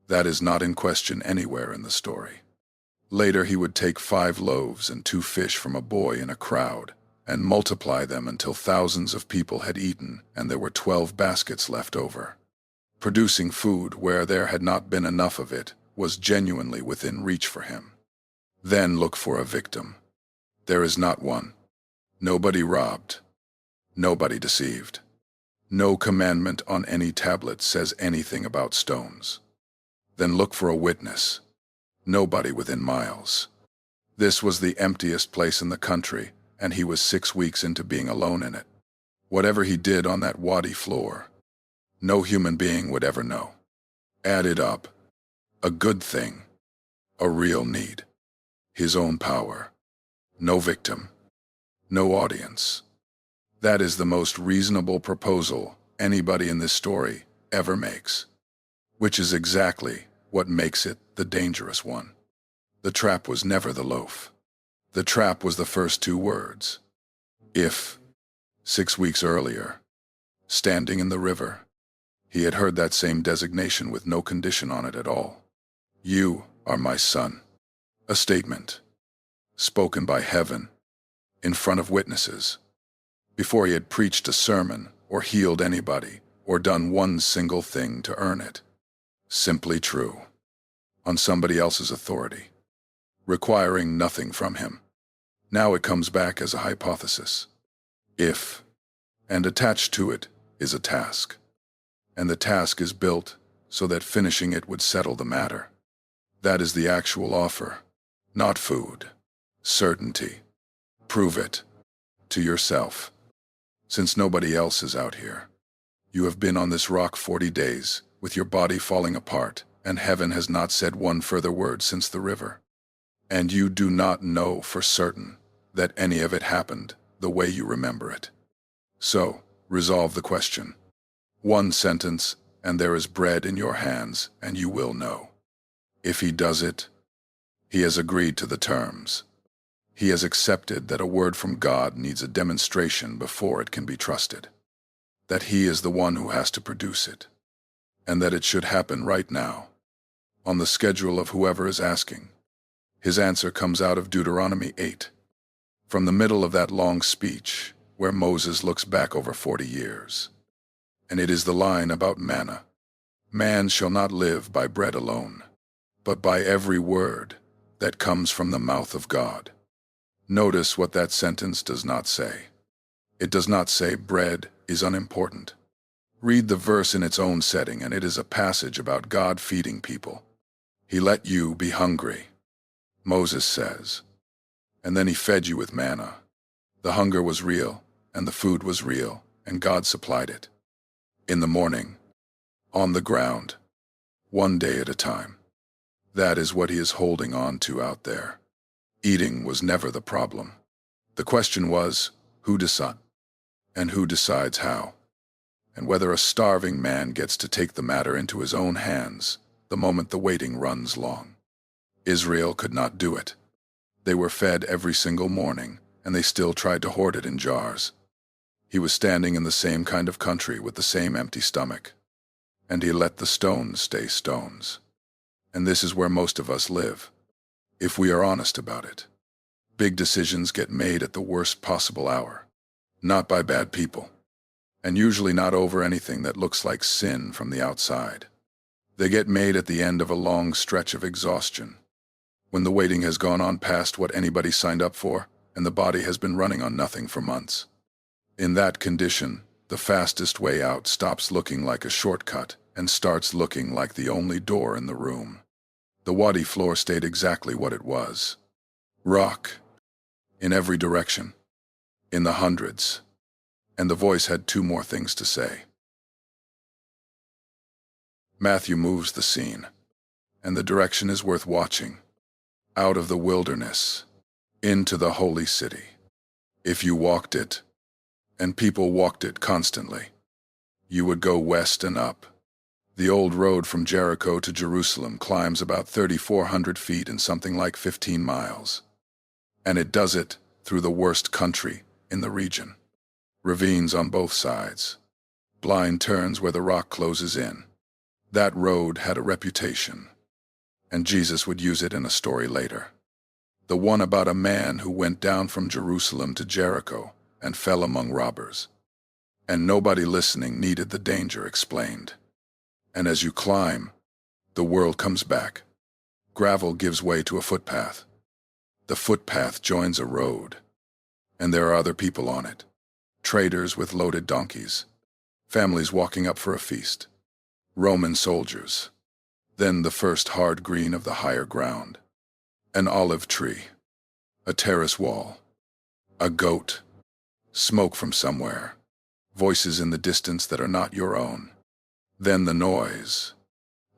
That is not in question anywhere in the story. Later he would take 5 loaves and 2 fish from a boy in a crowd and multiply them until thousands of people had eaten and there were 12 baskets left over. Producing food where there had not been enough of it was genuinely within reach for him. Then look for a victim. There is not one. Nobody robbed. Nobody deceived. No commandment on any tablet says anything about stones. Then look for a witness. Nobody within miles. This was the emptiest place in the country, and he was 6 weeks into being alone in it. Whatever he did on that wadi floor, no human being would ever know. Add it up. A good thing. A real need. His own power. No victim. No audience. That is the most reasonable proposal anybody in this story ever makes. Which is exactly what makes it the dangerous one. The trap was never the loaf. The trap was the first 2 words. If, 6 weeks earlier, standing in the river, he had heard that same designation with no condition on it at all. You are my son. A statement. Spoken by heaven. In front of witnesses. Before he had preached a sermon, or healed anybody, or done one single thing to earn it. Simply true. On somebody else's authority. Requiring nothing from him. Now it comes back as a hypothesis. If. And attached to it is a task. And the task is built so that finishing it would settle the matter. That is the actual offer. Not food. Certainty. Prove it. To yourself. Since nobody else is out here. You have been on this rock 40 days, with your body falling apart, and heaven has not said one further word since the river. And you do not know for certain that any of it happened the way you remember it. So, resolve the question. 1 sentence, and there is bread in your hands, and you will know. If he does it, he has agreed to the terms. He has accepted that a word from God needs a demonstration before it can be trusted. That he is the one who has to produce it. And that it should happen right now. On the schedule of whoever is asking. His answer comes out of Deuteronomy 8. From the middle of that long speech, where Moses looks back over 40 years. And it is the line about manna. Man shall not live by bread alone, but by every word that comes from the mouth of God. Notice what that sentence does not say. It does not say bread is unimportant. Read the verse in its own setting, and it is a passage about God feeding people. He let you be hungry, Moses says, and then he fed you with manna. The hunger was real, and the food was real, and God supplied it. In the morning, on the ground, one day at a time. That is what he is holding on to out there. Eating was never the problem. The question was, who decides, and who decides how, and whether a starving man gets to take the matter into his own hands the moment the waiting runs long. Israel could not do it. They were fed every single morning, and they still tried to hoard it in jars. He was standing in the same kind of country with the same empty stomach, and he let the stones stay stones. And this is where most of us live, if we are honest about it. Big decisions get made at the worst possible hour, not by bad people, and usually not over anything that looks like sin from the outside. They get made at the end of a long stretch of exhaustion, when the waiting has gone on past what anybody signed up for, and the body has been running on nothing for months. In that condition, the fastest way out stops looking like a shortcut and starts looking like the only door in the room. The wadi floor stayed exactly what it was. Rock. In every direction. In the hundreds. And the voice had two more things to say. Matthew moves the scene, and the direction is worth watching. Out of the wilderness, into the holy city. If you walked it, and people walked it constantly, you would go west and up. The old road from Jericho to Jerusalem climbs about 3,400 feet in something like 15 miles. And it does it through the worst country in the region. Ravines on both sides. Blind turns where the rock closes in. That road had a reputation, and Jesus would use it in a story later. The one about a man who went down from Jerusalem to Jericho and fell among robbers. And nobody listening needed the danger explained. And as you climb, the world comes back. Gravel gives way to a footpath. The footpath joins a road, and there are other people on it. Traders with loaded donkeys. Families walking up for a feast. Roman soldiers. Then the first hard green of the higher ground. An olive tree. A terrace wall. A goat. Smoke from somewhere. Voices in the distance that are not your own. Then the noise.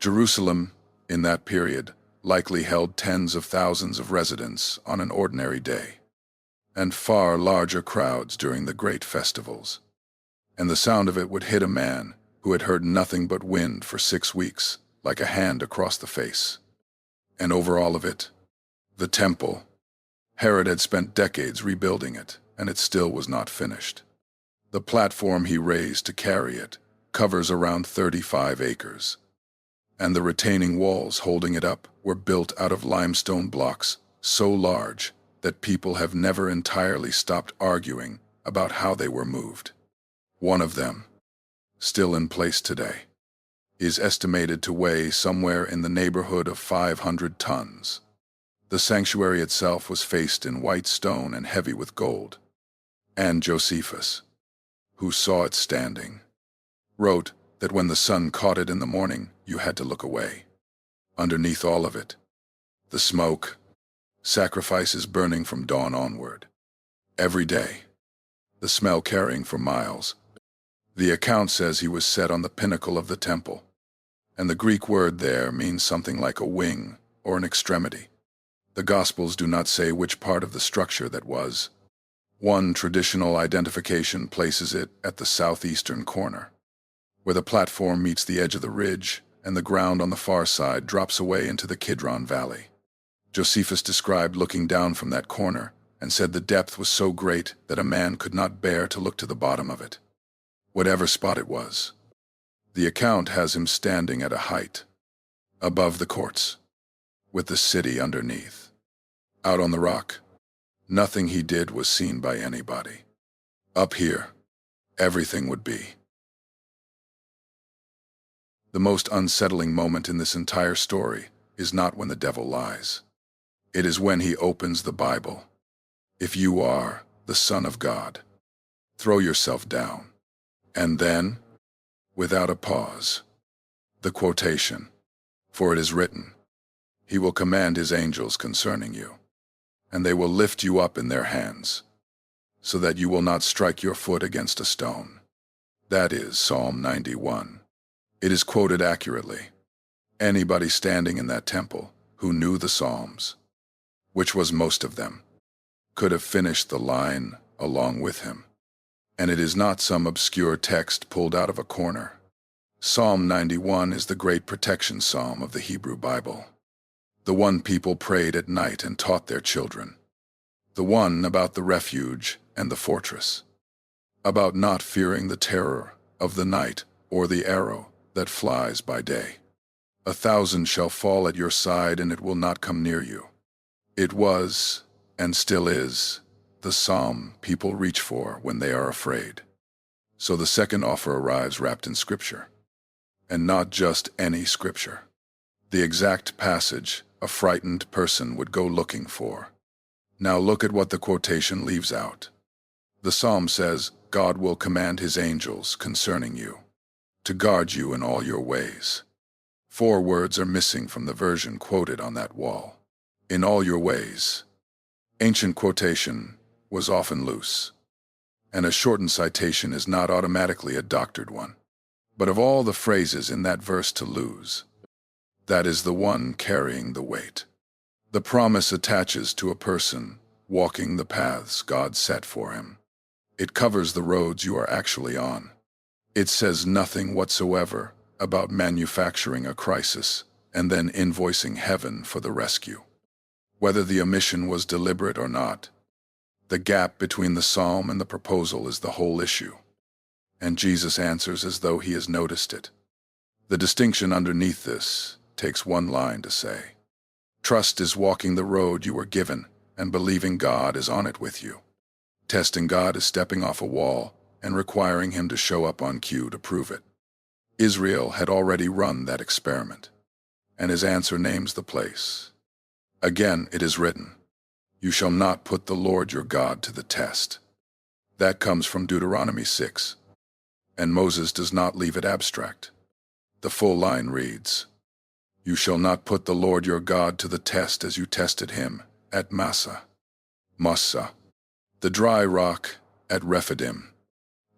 Jerusalem, in that period, likely held tens of thousands of residents on an ordinary day, and far larger crowds during the great festivals. And the sound of it would hit a man who had heard nothing but wind for 6 weeks, like a hand across the face. And over all of it, the temple. Herod had spent decades rebuilding it, and it still was not finished. The platform he raised to carry it covers around 35 acres, and the retaining walls holding it up were built out of limestone blocks so large that people have never entirely stopped arguing about how they were moved. One of them, still in place today, is estimated to weigh somewhere in the neighborhood of 500 tons. The sanctuary itself was faced in white stone and heavy with gold. And Josephus, who saw it standing, wrote that when the sun caught it in the morning, you had to look away. Underneath all of it, the smoke, sacrifices burning from dawn onward. Every day, the smell carrying for miles. The account says he was set on the pinnacle of the temple, and the Greek word there means something like a wing or an extremity. The Gospels do not say which part of the structure that was. One traditional identification places it at the southeastern corner, where the platform meets the edge of the ridge and the ground on the far side drops away into the Kidron Valley. Josephus described looking down from that corner and said the depth was so great that a man could not bear to look to the bottom of it, whatever spot it was. The account has him standing at a height, above the courts, with the city underneath. Out on the rock, nothing he did was seen by anybody. Up here, everything would be. The most unsettling moment in this entire story is not when the devil lies. It is when he opens the Bible. If you are the Son of God, throw yourself down. And then, without a pause. The quotation, "For it is written, He will command His angels concerning you, and they will lift you up in their hands, so that you will not strike your foot against a stone." That is Psalm 91. It is quoted accurately. Anybody standing in that temple who knew the Psalms, which was most of them, could have finished the line along with him. And it is not some obscure text pulled out of a corner. Psalm 91 is the great protection psalm of the Hebrew Bible. The one people prayed at night and taught their children. The one about the refuge and the fortress. About not fearing the terror of the night or the arrow that flies by day. 1,000 shall fall at your side and it will not come near you. It was, and still is, the psalm people reach for when they are afraid. So the second offer arrives wrapped in Scripture. And not just any Scripture. The exact passage a frightened person would go looking for. Now look at what the quotation leaves out. The psalm says, God will command His angels concerning you, to guard you in all your ways. 4 words are missing from the version quoted on that wall. In all your ways. Ancient quotation was often loose, and a shortened citation is not automatically a doctored one. But of all the phrases in that verse to lose, that is the one carrying the weight. The promise attaches to a person walking the paths God set for him. It covers the roads you are actually on. It says nothing whatsoever about manufacturing a crisis and then invoicing heaven for the rescue. Whether the omission was deliberate or not, the gap between the psalm and the proposal is the whole issue. And Jesus answers as though He has noticed it. The distinction underneath this takes one line to say. Trust is walking the road you were given and believing God is on it with you. Testing God is stepping off a wall and requiring Him to show up on cue to prove it. Israel had already run that experiment, and His answer names the place. Again, it is written, You shall not put the Lord your God to the test. That comes from Deuteronomy 6. And Moses does not leave it abstract. The full line reads, You shall not put the Lord your God to the test as you tested Him at Massa, the dry rock at Rephidim,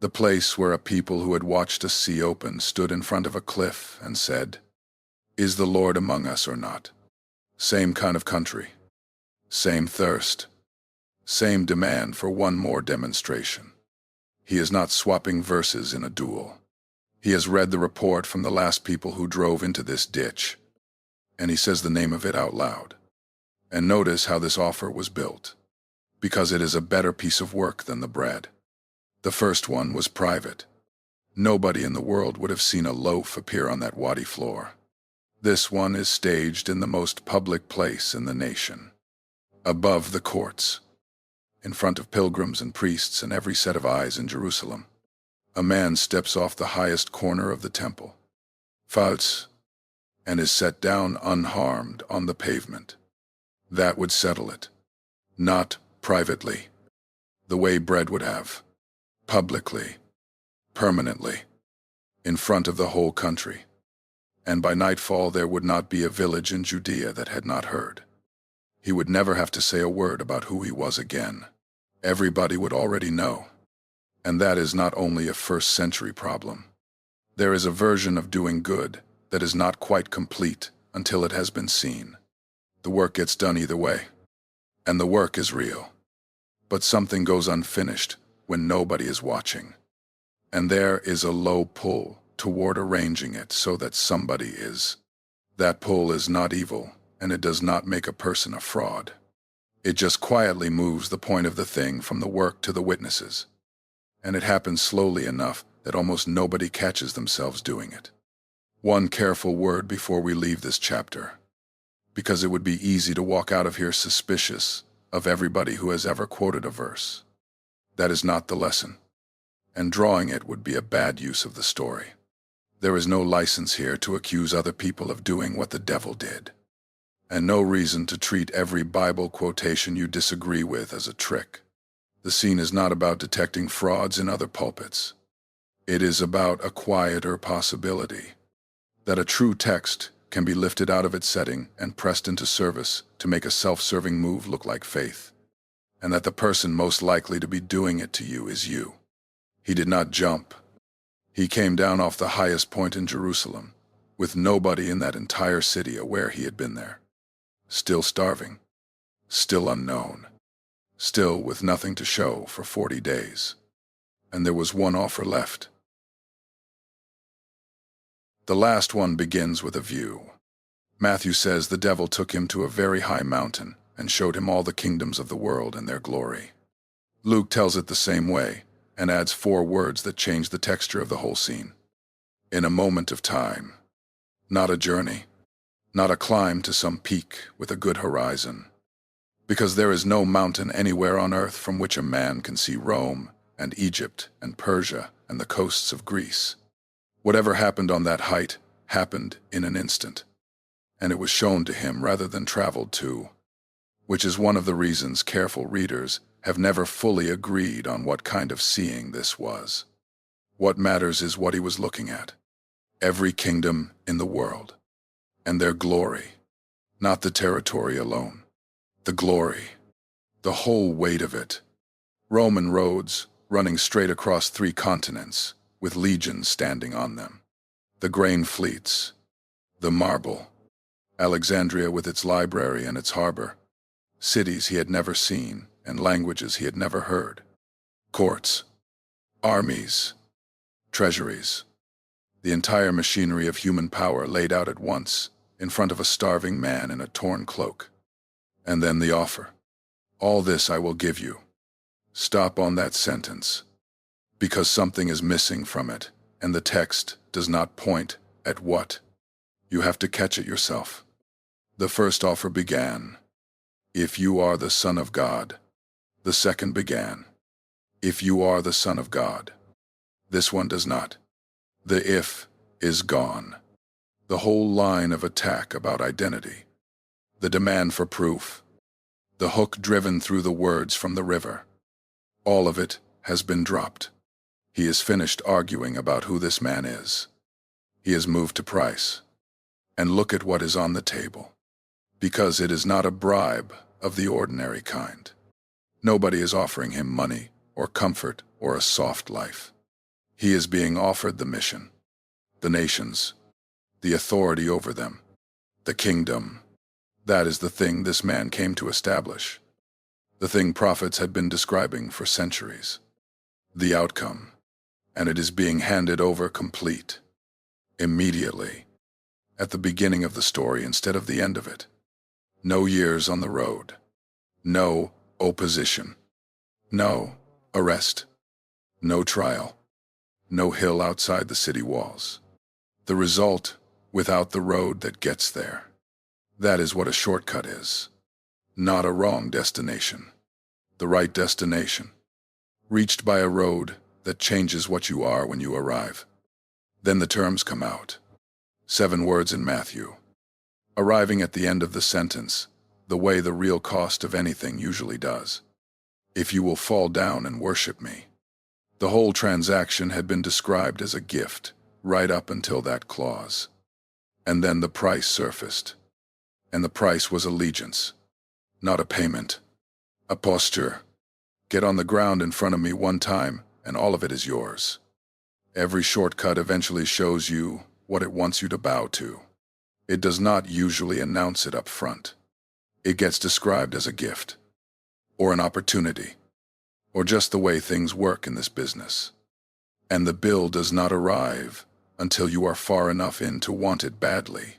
the place where a people who had watched a sea open stood in front of a cliff and said, Is the Lord among us or not? Same kind of country, same thirst, same demand for one more demonstration. He is not swapping verses in a duel. He has read the report from the last people who drove into this ditch, and he says the name of it out loud. And notice how this offer was built, because it is a better piece of work than the bread. The first one was private. Nobody in the world would have seen a loaf appear on that wadi floor. This one is staged in the most public place in the nation, above the courts, in front of pilgrims and priests and every set of eyes in Jerusalem. A man steps off the highest corner of the temple, falls, and is set down unharmed on the pavement. That would settle it. Not privately, the way bread would have. Publicly, permanently, in front of the whole country. And by nightfall there would not be a village in Judea that had not heard. He would never have to say a word about who he was again. Everybody would already know. And that is not only a first-century problem. There is a version of doing good that is not quite complete until it has been seen. The work gets done either way. And the work is real. But something goes unfinished when nobody is watching. And there is a low pull toward arranging it so that somebody is. That pull is not evil, and it does not make a person a fraud. It just quietly moves the point of the thing from the work to the witnesses. And it happens slowly enough that almost nobody catches themselves doing it. One careful word before we leave this chapter, because it would be easy to walk out of here suspicious of everybody who has ever quoted a verse. That is not the lesson, and drawing it would be a bad use of the story. There is no license here to accuse other people of doing what the devil did, and no reason to treat every Bible quotation you disagree with as a trick. The scene is not about detecting frauds in other pulpits. It is about a quieter possibility, that a true text can be lifted out of its setting and pressed into service to make a self-serving move look like faith, and that the person most likely to be doing it to you is you. He did not jump. He came down off the highest point in Jerusalem, with nobody in that entire city aware he had been there. Still starving, still unknown, still with nothing to show for 40 days. And there was one offer left. The last one begins with a view. Matthew says the devil took him to a very high mountain and showed him all the kingdoms of the world and their glory. Luke tells it the same way and adds 4 words that change the texture of the whole scene. In a moment of time. Not a journey, not a climb to some peak with a good horizon. Because there is no mountain anywhere on earth from which a man can see Rome and Egypt and Persia and the coasts of Greece. Whatever happened on that height happened in an instant, and it was shown to him rather than traveled to, which is one of the reasons careful readers have never fully agreed on what kind of seeing this was. What matters is what he was looking at. Every kingdom in the world, and their glory, not the territory alone. The glory, the whole weight of it. Roman roads running straight across 3 continents, with legions standing on them. The grain fleets, the marble, Alexandria with its library and its harbor, cities he had never seen and languages he had never heard, courts, armies, treasuries, the entire machinery of human power laid out at once in front of a starving man in a torn cloak. And then the offer. All this I will give you. Stop on that sentence, because something is missing from it, and the text does not point at what. You have to catch it yourself. The first offer began, if you are the Son of God. The second began, if you are the Son of God. This one does not. The if is gone. The whole line of attack about identity. The demand for proof. The hook driven through the words from the river. All of it has been dropped. He is finished arguing about who this man is. He has moved to price. And look at what is on the table. Because it is not a bribe of the ordinary kind. Nobody is offering him money or comfort or a soft life. He is being offered the mission, the nations, the authority over them, the kingdom. That is the thing this man came to establish, the thing prophets had been describing for centuries. The outcome, and it is being handed over complete, immediately, at the beginning of the story instead of the end of it. No years on the road, no opposition, no arrest, no trial. No hill outside the city walls. The result, without the road that gets there. That is what a shortcut is. Not a wrong destination. The right destination. Reached by a road that changes what you are when you arrive. Then the terms come out. 7 words in Matthew. Arriving at the end of the sentence, the way the real cost of anything usually does. If you will fall down and worship me. The whole transaction had been described as a gift, right up until that clause. And then the price surfaced. And the price was allegiance, not a payment. A posture. Get on the ground in front of me one time, and all of it is yours. Every shortcut eventually shows you what it wants you to bow to. It does not usually announce it up front. It gets described as a gift, or an opportunity, or just the way things work in this business. And the bill does not arrive until you are far enough in to want it badly.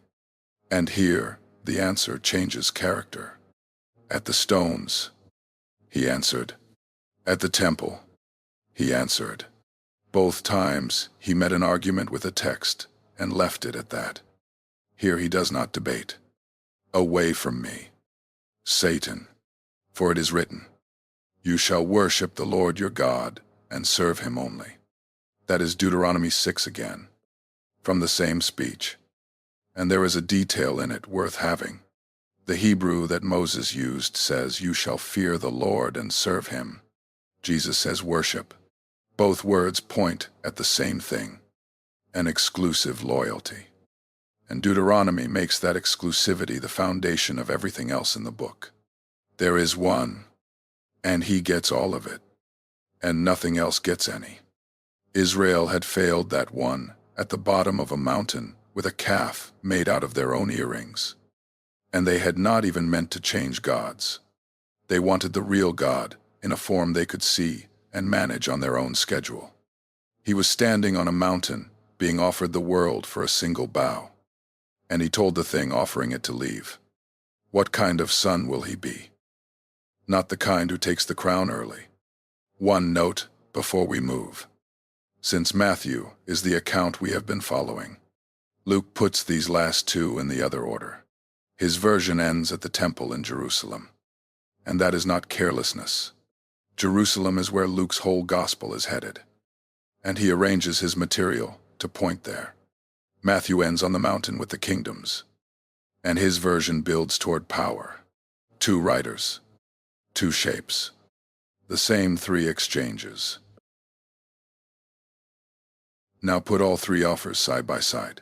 And here, the answer changes character. At the stones, he answered. At the temple, he answered. Both times, he met an argument with a text and left it at that. Here he does not debate. Away from me, Satan, for it is written, you shall worship the Lord your God and serve him only. That is Deuteronomy 6 again, from the same speech. And there is a detail in it worth having. The Hebrew that Moses used says, you shall fear the Lord and serve him. Jesus says worship. Both words point at the same thing: an exclusive loyalty. And Deuteronomy makes that exclusivity the foundation of everything else in the book. There is one, and he gets all of it, and nothing else gets any. Israel had failed that one at the bottom of a mountain with a calf made out of their own earrings. And they had not even meant to change gods. They wanted the real God in a form they could see and manage on their own schedule. He was standing on a mountain, being offered the world for a single bow. And he told the thing offering it to leave, "What kind of son will he be? Not the kind who takes the crown early." One note before we move. Since Matthew is the account we have been following, Luke puts these last two in the other order. His version ends at the temple in Jerusalem. And that is not carelessness. Jerusalem is where Luke's whole gospel is headed. And he arranges his material to point there. Matthew ends on the mountain with the kingdoms. And his version builds toward power. Two writers. Two shapes. The same three exchanges. Now put all three offers side by side,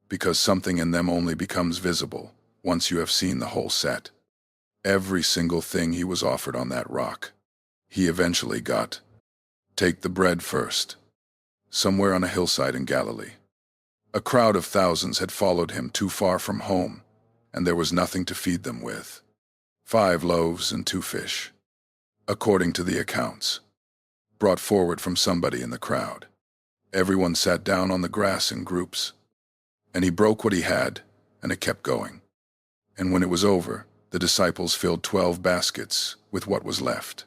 because something in them only becomes visible once you have seen the whole set. Every single thing he was offered on that rock, he eventually got. Take the bread first. Somewhere on a hillside in Galilee. A crowd of thousands had followed him too far from home, and there was nothing to feed them with. 5 loaves and 2 fish, according to the accounts, brought forward from somebody in the crowd. Everyone sat down on the grass in groups, and he broke what he had, and it kept going. And when it was over, the disciples filled 12 baskets with what was left.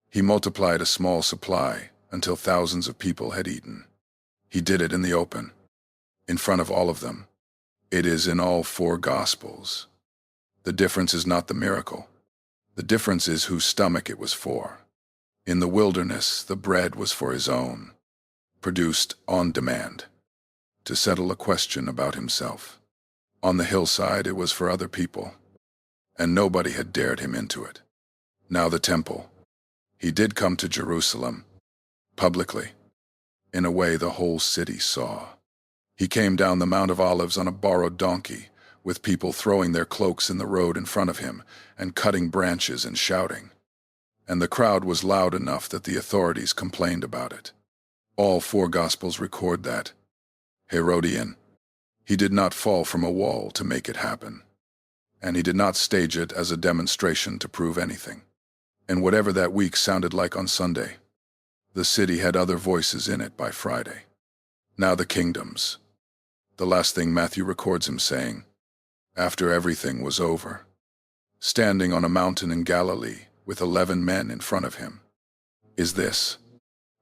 He multiplied a small supply until thousands of people had eaten. He did it in the open, in front of all of them. It is in all 4 Gospels. The difference is not the miracle. The difference is whose stomach it was for. In the wilderness, the bread was for his own, produced on demand, to settle a question about himself. On the hillside, it was for other people, and nobody had dared him into it. Now the temple. He did come to Jerusalem, publicly, in a way the whole city saw. He came down the Mount of Olives on a borrowed donkey, with people throwing their cloaks in the road in front of him and cutting branches and shouting. And the crowd was loud enough that the authorities complained about it. All 4 Gospels record that. Herodian. He did not fall from a wall to make it happen. And he did not stage it as a demonstration to prove anything. And whatever that week sounded like on Sunday, the city had other voices in it by Friday. Now the kingdoms. The last thing Matthew records him saying, after everything was over, standing on a mountain in Galilee with 11 men in front of him, is this: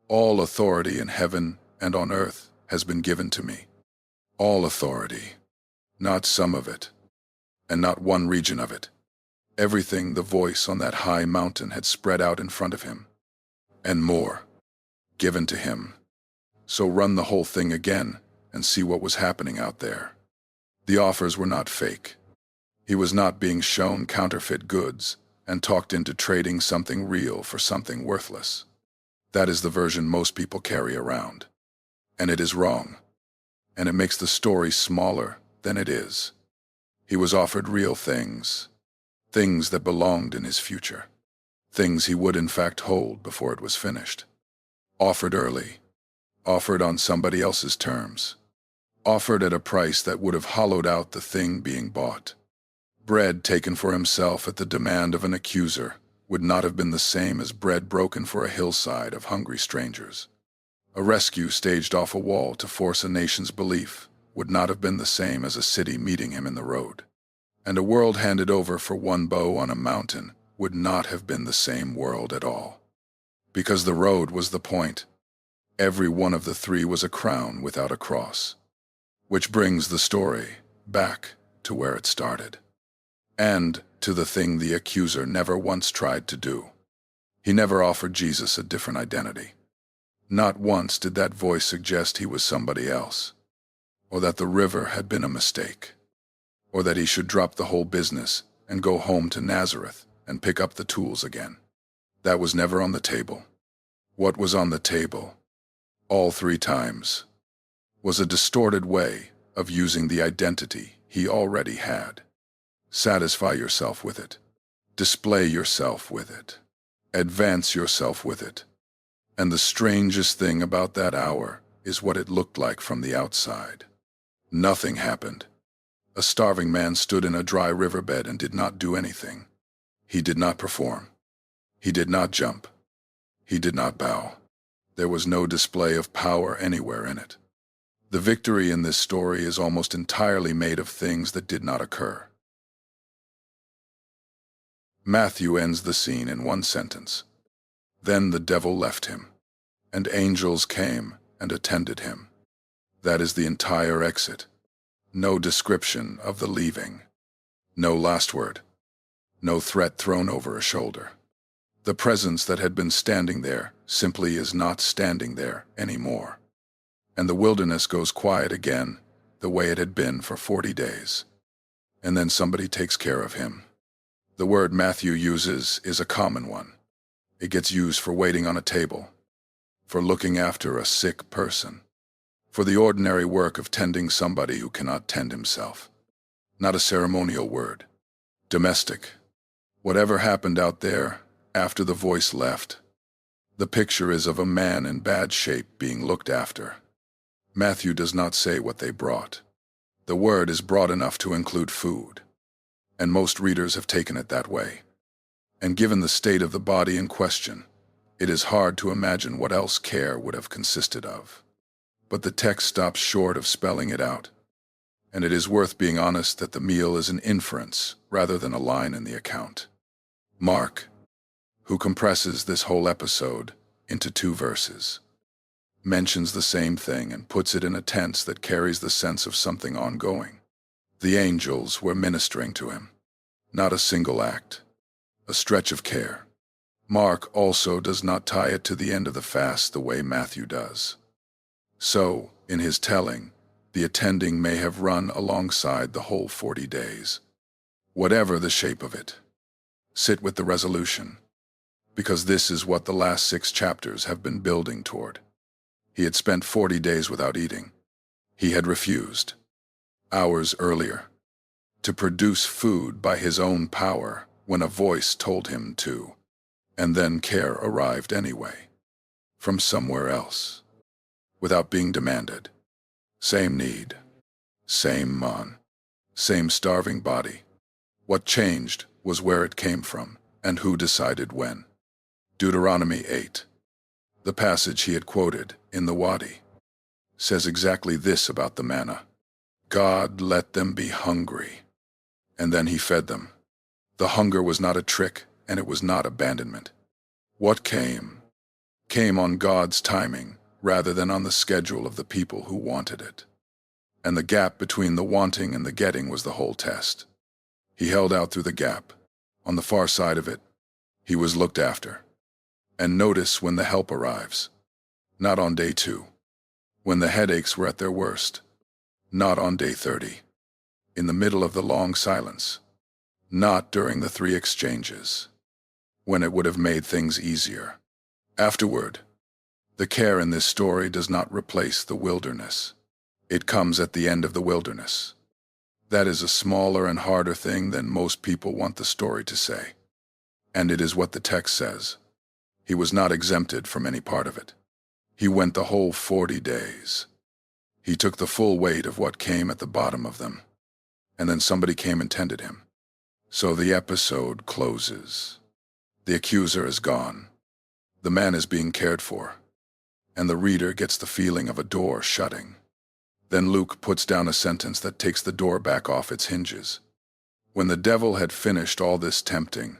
all authority in heaven and on earth has been given to me. All authority, not some of it, and not one region of it. Everything the voice on that high mountain had spread out in front of him, and more, given to him. So run the whole thing again and see what was happening out there. The offers were not fake. He was not being shown counterfeit goods and talked into trading something real for something worthless. That is the version most people carry around. And it is wrong. And it makes the story smaller than it is. He was offered real things. Things that belonged in his future. Things he would in fact hold before it was finished. Offered early. Offered on somebody else's terms. Offered at a price that would have hollowed out the thing being bought. Bread taken for himself at the demand of an accuser would not have been the same as bread broken for a hillside of hungry strangers. A rescue staged off a wall to force a nation's belief would not have been the same as a city meeting him in the road. And a world handed over for one bow on a mountain would not have been the same world at all. Because the road was the point. Every one of the 3 was a crown without a cross. Which brings the story back to where it started. And to the thing the accuser never once tried to do. He never offered Jesus a different identity. Not once did that voice suggest he was somebody else, or that the river had been a mistake, or that he should drop the whole business and go home to Nazareth and pick up the tools again. That was never on the table. What was on the table, all 3 times, was a distorted way of using the identity he already had. Satisfy yourself with it. Display yourself with it. Advance yourself with it. And the strangest thing about that hour is what it looked like from the outside. Nothing happened. A starving man stood in a dry riverbed and did not do anything. He did not perform. He did not jump. He did not bow. There was no display of power anywhere in it. The victory in this story is almost entirely made of things that did not occur. Matthew ends the scene in 1 sentence. Then the devil left him, and angels came and attended him. That is the entire exit. No description of the leaving. No last word. No threat thrown over a shoulder. The presence that had been standing there simply is not standing there anymore. And the wilderness goes quiet again, the way it had been for 40 days. And then somebody takes care of him. The word Matthew uses is a common one. It gets used for waiting on a table, for looking after a sick person, for the ordinary work of tending somebody who cannot tend himself. Not a ceremonial word. Domestic. Whatever happened out there after the voice left, the picture is of a man in bad shape being looked after. Matthew does not say what they brought. The word is broad enough to include food, and most readers have taken it that way. And given the state of the body in question, it is hard to imagine what else care would have consisted of. But the text stops short of spelling it out, and it is worth being honest that the meal is an inference rather than a line in the account. Mark, who compresses this whole episode into 2 verses, mentions the same thing and puts it in a tense that carries the sense of something ongoing. The angels were ministering to him. Not a single act. A stretch of care. Mark also does not tie it to the end of the fast the way Matthew does. So, in his telling, the attending may have run alongside the whole 40 days. Whatever the shape of it, sit with the resolution, because this is what the last 6 chapters have been building toward. He had spent 40 days without eating. He had refused, hours earlier, to produce food by his own power when a voice told him to, and then care arrived anyway, from somewhere else, without being demanded. Same need, same man, same starving body. What changed was where it came from and who decided when. Deuteronomy 8, the passage he had quoted in the Wadi, says exactly this about the manna. God let them be hungry, and then he fed them. The hunger was not a trick, and it was not abandonment. What came on God's timing rather than on the schedule of the people who wanted it. And the gap between the wanting and the getting was the whole test. He held out through the gap. On the far side of it, he was looked after. And notice when the help arrives. Not on day 2. When the headaches were at their worst. Not on day 30. In the middle of the long silence. Not during the 3 exchanges, when it would have made things easier. Afterward, the care in this story does not replace the wilderness. It comes at the end of the wilderness. That is a smaller and harder thing than most people want the story to say. And it is what the text says. He was not exempted from any part of it. He went the whole 40 days. He took the full weight of what came at the bottom of them. And then somebody came and tended him. So the episode closes. The accuser is gone. The man is being cared for. And the reader gets the feeling of a door shutting. Then Luke puts down a sentence that takes the door back off its hinges. When the devil had finished all this tempting,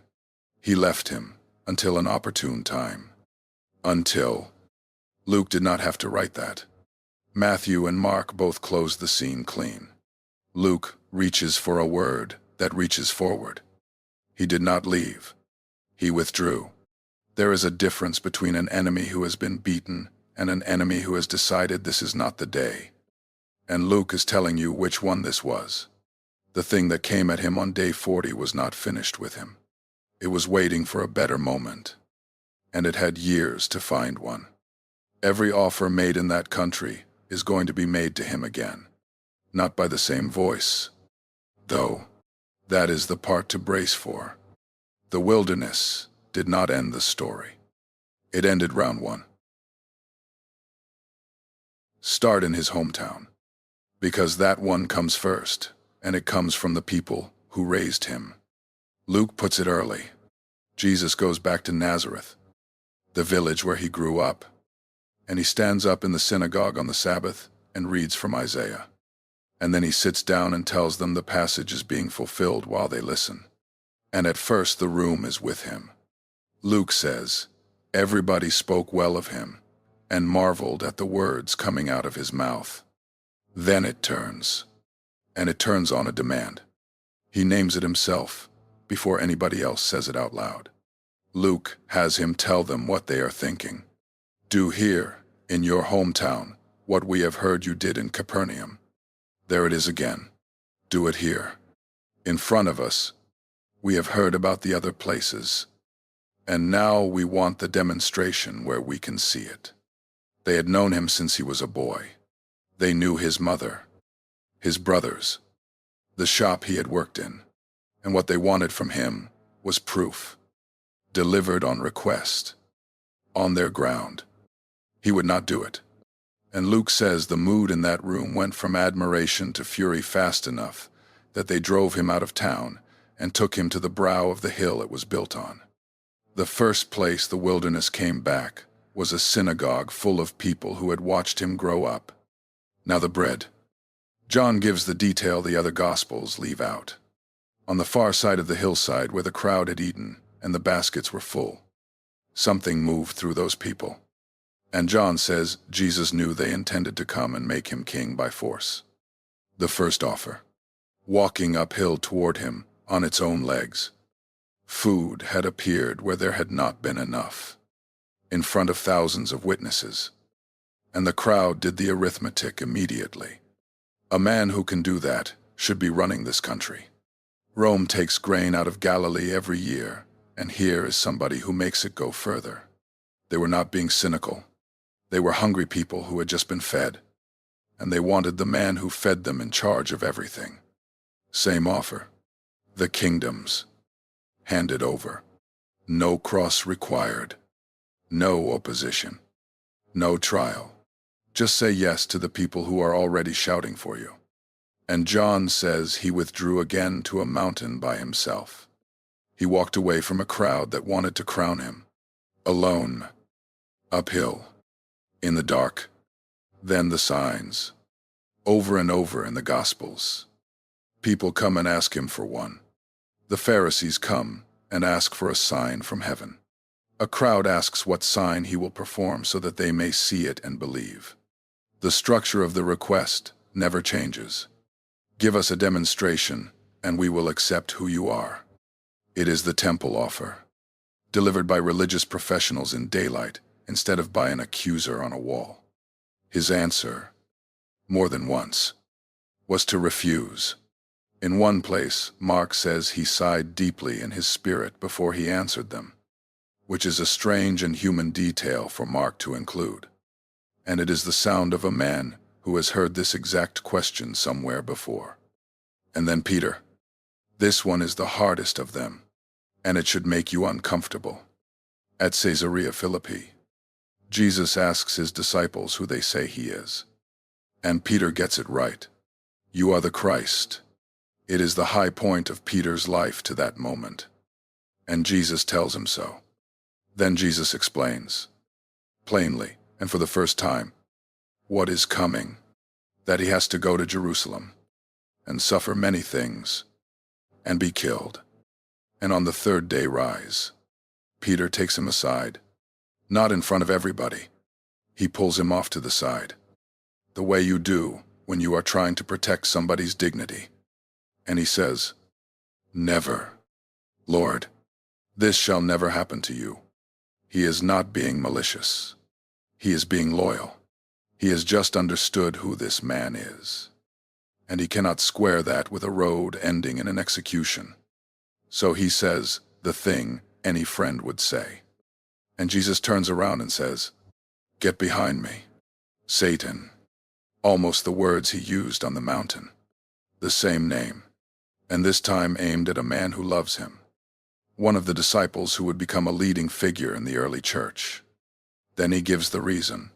he left him until an opportune time. Until. Luke did not have to write that. Matthew and Mark both closed the scene clean. Luke reaches for a word that reaches forward. He did not leave. He withdrew. There is a difference between an enemy who has been beaten and an enemy who has decided this is not the day. And Luke is telling you which one this was. The thing that came at him on day 40 was not finished with him. It was waiting for a better moment. and it had years to find one. Every offer made in that country is going to be made to him again, not by the same voice, though that is the part to brace for. The wilderness did not end the story. It ended round one. Start in his hometown, because that one comes first, and it comes from the people who raised him. Luke puts it early. Jesus goes back to Nazareth, the village where he grew up, and he stands up in the synagogue on the Sabbath and reads from Isaiah. And then he sits down and tells them the passage is being fulfilled while they listen. And at first the room is with him. Luke says, everybody spoke well of him and marveled at the words coming out of his mouth. Then it turns, and it turns on a demand. He names it himself before anybody else says it out loud. Luke has him tell them what they are thinking. Do here, in your hometown, what we have heard you did in Capernaum. There it is again. Do it here. In front of us. We have heard about the other places. And now we want the demonstration where we can see it. They had known him since he was a boy. They knew his mother, his brothers, the shop he had worked in, and what they wanted from him was proof, delivered on request, on their ground. He would not do it. And Luke says the mood in that room went from admiration to fury fast enough that they drove him out of town and took him to the brow of the hill it was built on. The first place the wilderness came back was a synagogue full of people who had watched him grow up. Now the bread. John gives the detail the other Gospels leave out. On the far side of the hillside where the crowd had eaten and the baskets were full, something moved through those people. And John says Jesus knew they intended to come and make him king by force. The first offer, walking uphill toward him on its own legs. Food had appeared where there had not been enough, in front of thousands of witnesses. And the crowd did the arithmetic immediately. A man who can do that should be running this country. Rome takes grain out of Galilee every year, and here is somebody who makes it go further. They were not being cynical. They were hungry people who had just been fed, and they wanted the man who fed them in charge of everything. Same offer. The kingdoms. Handed over. No cross required. No opposition. No trial. Just say yes to the people who are already shouting for you. And John says he withdrew again to a mountain by himself. He walked away from a crowd that wanted to crown him. Alone. Uphill. In the dark. Then the signs. Over and over in the Gospels. People come and ask him for one. The Pharisees come and ask for a sign from heaven. A crowd asks what sign he will perform so that they may see it and believe. The structure of the request never changes. Give us a demonstration, and we will accept who you are. It is the temple offer, delivered by religious professionals in daylight instead of by an accuser on a wall. His answer, more than once, was to refuse. In one place, Mark says he sighed deeply in his spirit before he answered them, which is a strange and human detail for Mark to include. And it is the sound of a man who has heard this exact question somewhere before. And then Peter. This one is the hardest of them, and it should make you uncomfortable. At Caesarea Philippi, Jesus asks his disciples who they say he is. And Peter gets it right. You are the Christ. It is the high point of Peter's life to that moment. And Jesus tells him so. Then Jesus explains, plainly, and for the first time, what is coming, that he has to go to Jerusalem, and suffer many things, and be killed, and on the third day rise. Peter takes him aside, not in front of everybody. He pulls him off to the side, the way you do when you are trying to protect somebody's dignity. And he says, Never, Lord, this shall never happen to you. He is not being malicious. He is being loyal. He has just understood who this man is. And he cannot square that with a road ending in an execution. So he says the thing any friend would say. And Jesus turns around and says, "Get behind me, Satan." Almost the words he used on the mountain. The same name, and this time aimed at a man who loves him. One of the disciples who would become a leading figure in the early church. Then he gives the reason,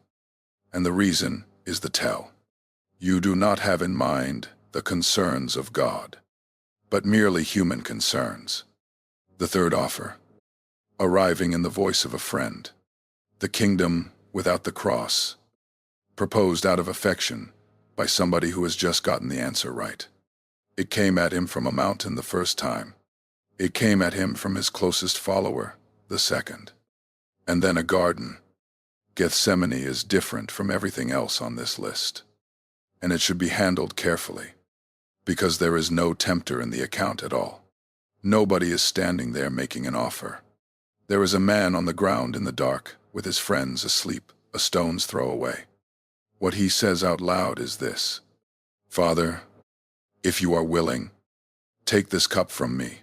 and the reason is the tell. You do not have in mind the concerns of God, but merely human concerns. The third offer, arriving in the voice of a friend. The kingdom without the cross, proposed out of affection by somebody who has just gotten the answer right. It came at him from a mountain the first time. It came at him from his closest follower the second. And then a garden. Gethsemane is different from everything else on this list. And it should be handled carefully, because there is no tempter in the account at all. Nobody is standing there making an offer. There is a man on the ground in the dark, with his friends asleep, a stone's throw away. What he says out loud is this: "Father, if you are willing, take this cup from me,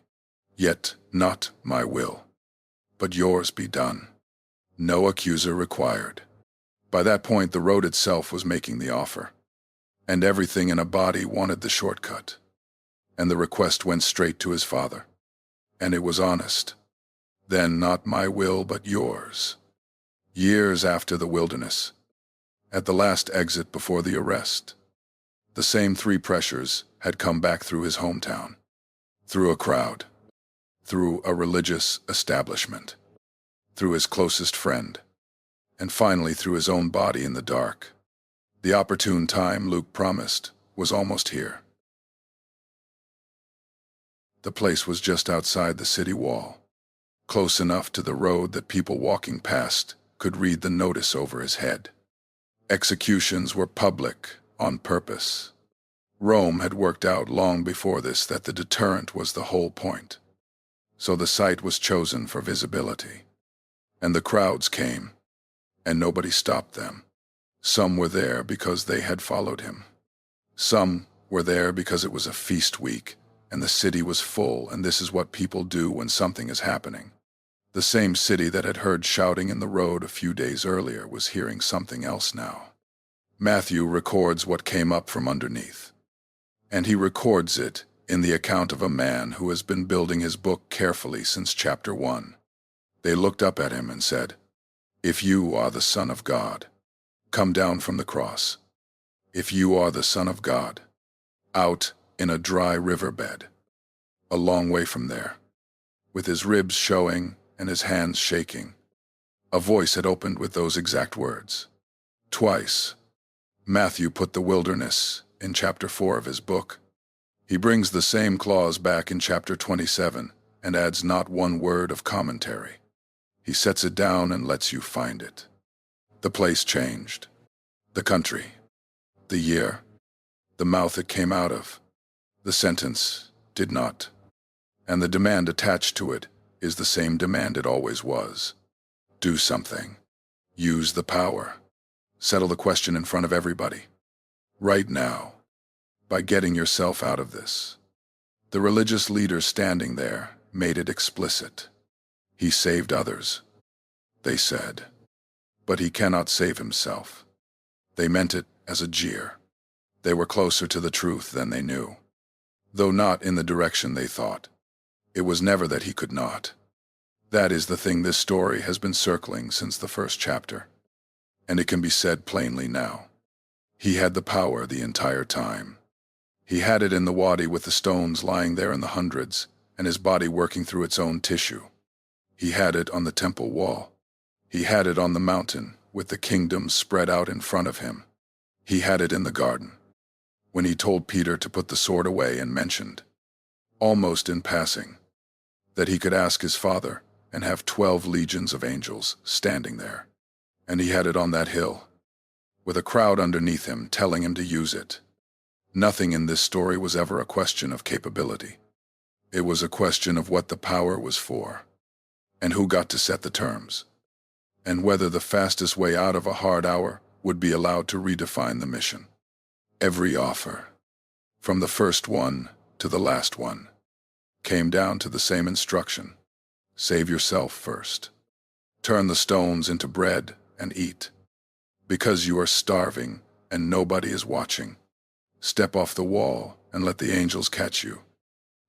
yet not my will, but yours be done." No accuser required. By that point, the road itself was making the offer, and everything in a body wanted the shortcut. And the request went straight to his Father, and it was honest. Then not my will, but yours. Years after the wilderness, at the last exit before the arrest, the same three pressures had come back through his hometown, through a crowd, through a religious establishment, through his closest friend, and finally through his own body in the dark. The opportune time Luke promised was almost here. The place was just outside the city wall, close enough to the road that people walking past could read the notice over his head. Executions were public on purpose. Rome had worked out long before this that the deterrent was the whole point. So the site was chosen for visibility. And the crowds came, and nobody stopped them. Some were there because they had followed him. Some were there because it was a feast week, and the city was full, and this is what people do when something is happening. The same city that had heard shouting in the road a few days earlier was hearing something else now. Matthew records what came up from underneath. And he records it in the account of a man who has been building his book carefully since chapter 1. They looked up at him and said, "If you are the Son of God, come down from the cross. If you are the Son of God." Out in a dry riverbed, a long way from there, with his ribs showing and his hands shaking, a voice had opened with those exact words. Twice, Matthew put the wilderness in chapter 4 of his book. He brings the same clause back in chapter 27 and adds not one word of commentary. He sets it down and lets you find it. The place changed. The country. The year. The mouth it came out of. The sentence did not. And the demand attached to it is the same demand it always was. Do something. Use the power. Settle the question in front of everybody. Right now. By getting yourself out of this. The religious leader standing there made it explicit. He saved others, they said. But he cannot save himself. They meant it as a jeer. They were closer to the truth than they knew. Though not in the direction they thought. It was never that he could not. That is the thing this story has been circling since the first chapter. And it can be said plainly now. He had the power the entire time. He had it in the wadi with the stones lying there in the hundreds, and his body working through its own tissue. He had it on the temple wall. He had it on the mountain, with the kingdom spread out in front of him. He had it in the garden, when he told Peter to put the sword away and mentioned, almost in passing, that he could ask his Father and have 12 legions of angels standing there. And he had it on that hill, with a crowd underneath him telling him to use it. Nothing in this story was ever a question of capability. It was a question of what the power was for, and who got to set the terms, and whether the fastest way out of a hard hour would be allowed to redefine the mission. Every offer, from the first one to the last one, came down to the same instruction. Save yourself first. Turn the stones into bread and eat. Because you are starving and nobody is watching. Step off the wall and let the angels catch you.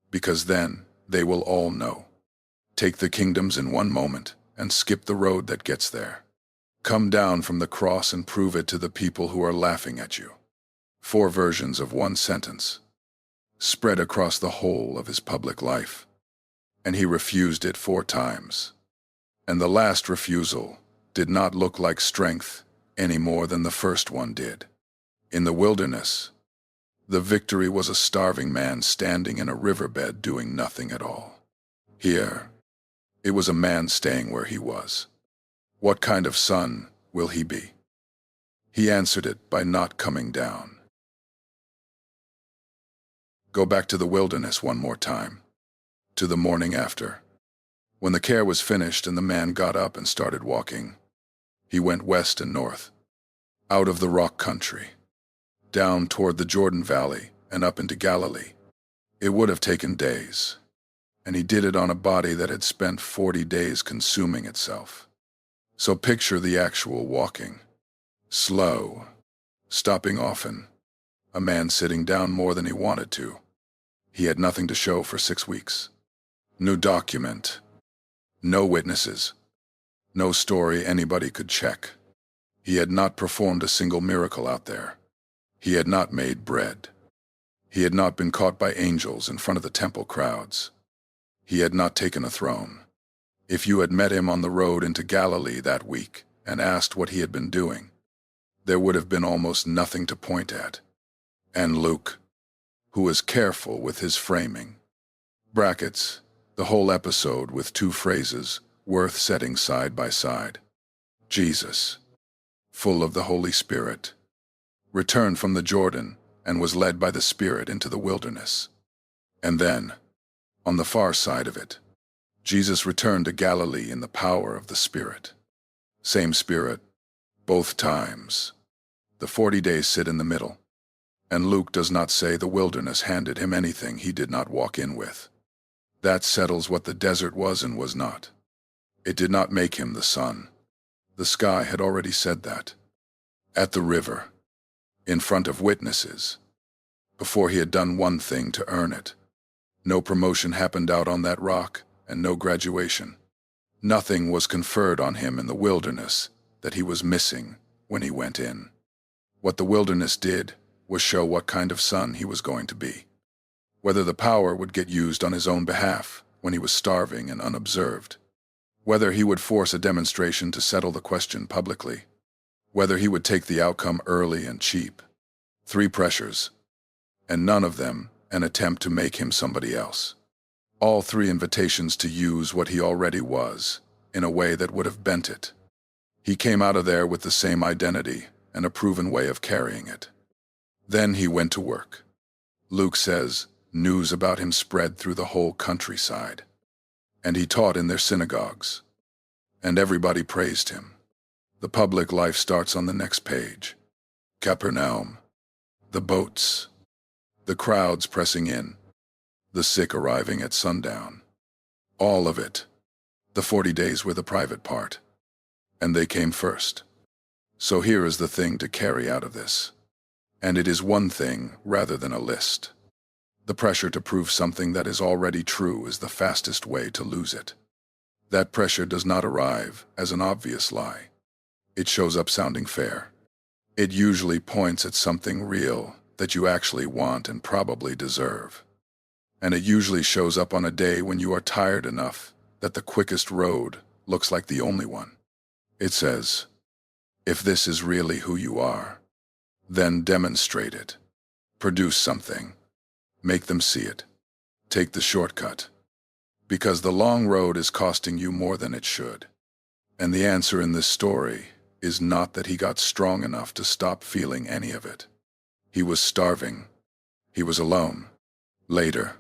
Because then they will all know. Take the kingdoms in one moment and skip the road that gets there. Come down from the cross and prove it to the people who are laughing at you. 4 versions of one sentence, spread across the whole of his public life. And he refused it 4 times. And the last refusal did not look like strength any more than the first one did. In the wilderness, the victory was a starving man standing in a riverbed doing nothing at all. Here, it was a man staying where he was. What kind of son will he be? He answered it by not coming down. Go back to the wilderness one more time, to the morning after. When the care was finished and the man got up and started walking, he went west and north, out of the rock country, down toward the Jordan Valley and up into Galilee. It would have taken days, and he did it on a body that had spent 40 days consuming itself. So picture the actual walking. Slow, stopping often, a man sitting down more than he wanted to. He had nothing to show for 6 weeks. No document, no witnesses, no story anybody could check. He had not performed a single miracle out there. He had not made bread. He had not been caught by angels in front of the temple crowds. He had not taken a throne. If you had met him on the road into Galilee that week and asked what he had been doing, there would have been almost nothing to point at. And Luke, who was careful with his framing, brackets the whole episode with 2 phrases worth setting side by side. Jesus, full of the Holy Spirit, returned from the Jordan and was led by the Spirit into the wilderness. And then, on the far side of it, Jesus returned to Galilee in the power of the Spirit. Same Spirit, both times. The 40 days sit in the middle. And Luke does not say the wilderness handed him anything he did not walk in with. That settles what the desert was and was not. It did not make him the sun. The sky had already said that. At the river, in front of witnesses, before he had done one thing to earn it. No promotion happened out on that rock, and no graduation. Nothing was conferred on him in the wilderness that he was missing when he went in. What the wilderness did was show what kind of son he was going to be. Whether the power would get used on his own behalf when he was starving and unobserved. Whether he would force a demonstration to settle the question publicly. Whether he would take the outcome early and cheap. 3 pressures, and none of them an attempt to make him somebody else. All 3 invitations to use what he already was in a way that would have bent it. He came out of there with the same identity and a proven way of carrying it. Then he went to work. Luke says, news about him spread through the whole countryside. And he taught in their synagogues. And everybody praised him. The public life starts on the next page. Capernaum. The boats. The crowds pressing in. The sick arriving at sundown. All of it. The 40 days were the private part. And they came first. So here is the thing to carry out of this. And it is one thing rather than a list. The pressure to prove something that is already true is the fastest way to lose it. That pressure does not arrive as an obvious lie. It shows up sounding fair. It usually points at something real that you actually want and probably deserve. And it usually shows up on a day when you are tired enough that the quickest road looks like the only one. It says, if this is really who you are, then demonstrate it. Produce something. Make them see it. Take the shortcut. Because the long road is costing you more than it should. And the answer in this story is not that he got strong enough to stop feeling any of it. He was starving. He was alone. Later,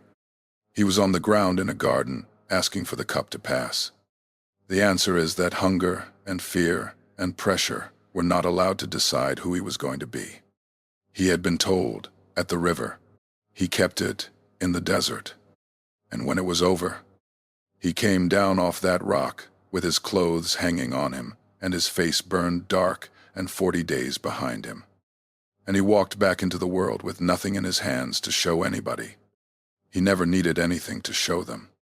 he was on the ground in a garden, asking for the cup to pass. The answer is that hunger and fear and pressure were not allowed to decide who he was going to be. He had been told, at the river. He kept it in the desert. And when it was over, he came down off that rock with his clothes hanging on him and his face burned dark and 40 days behind him. And he walked back into the world with nothing in his hands to show anybody. He never needed anything to show them.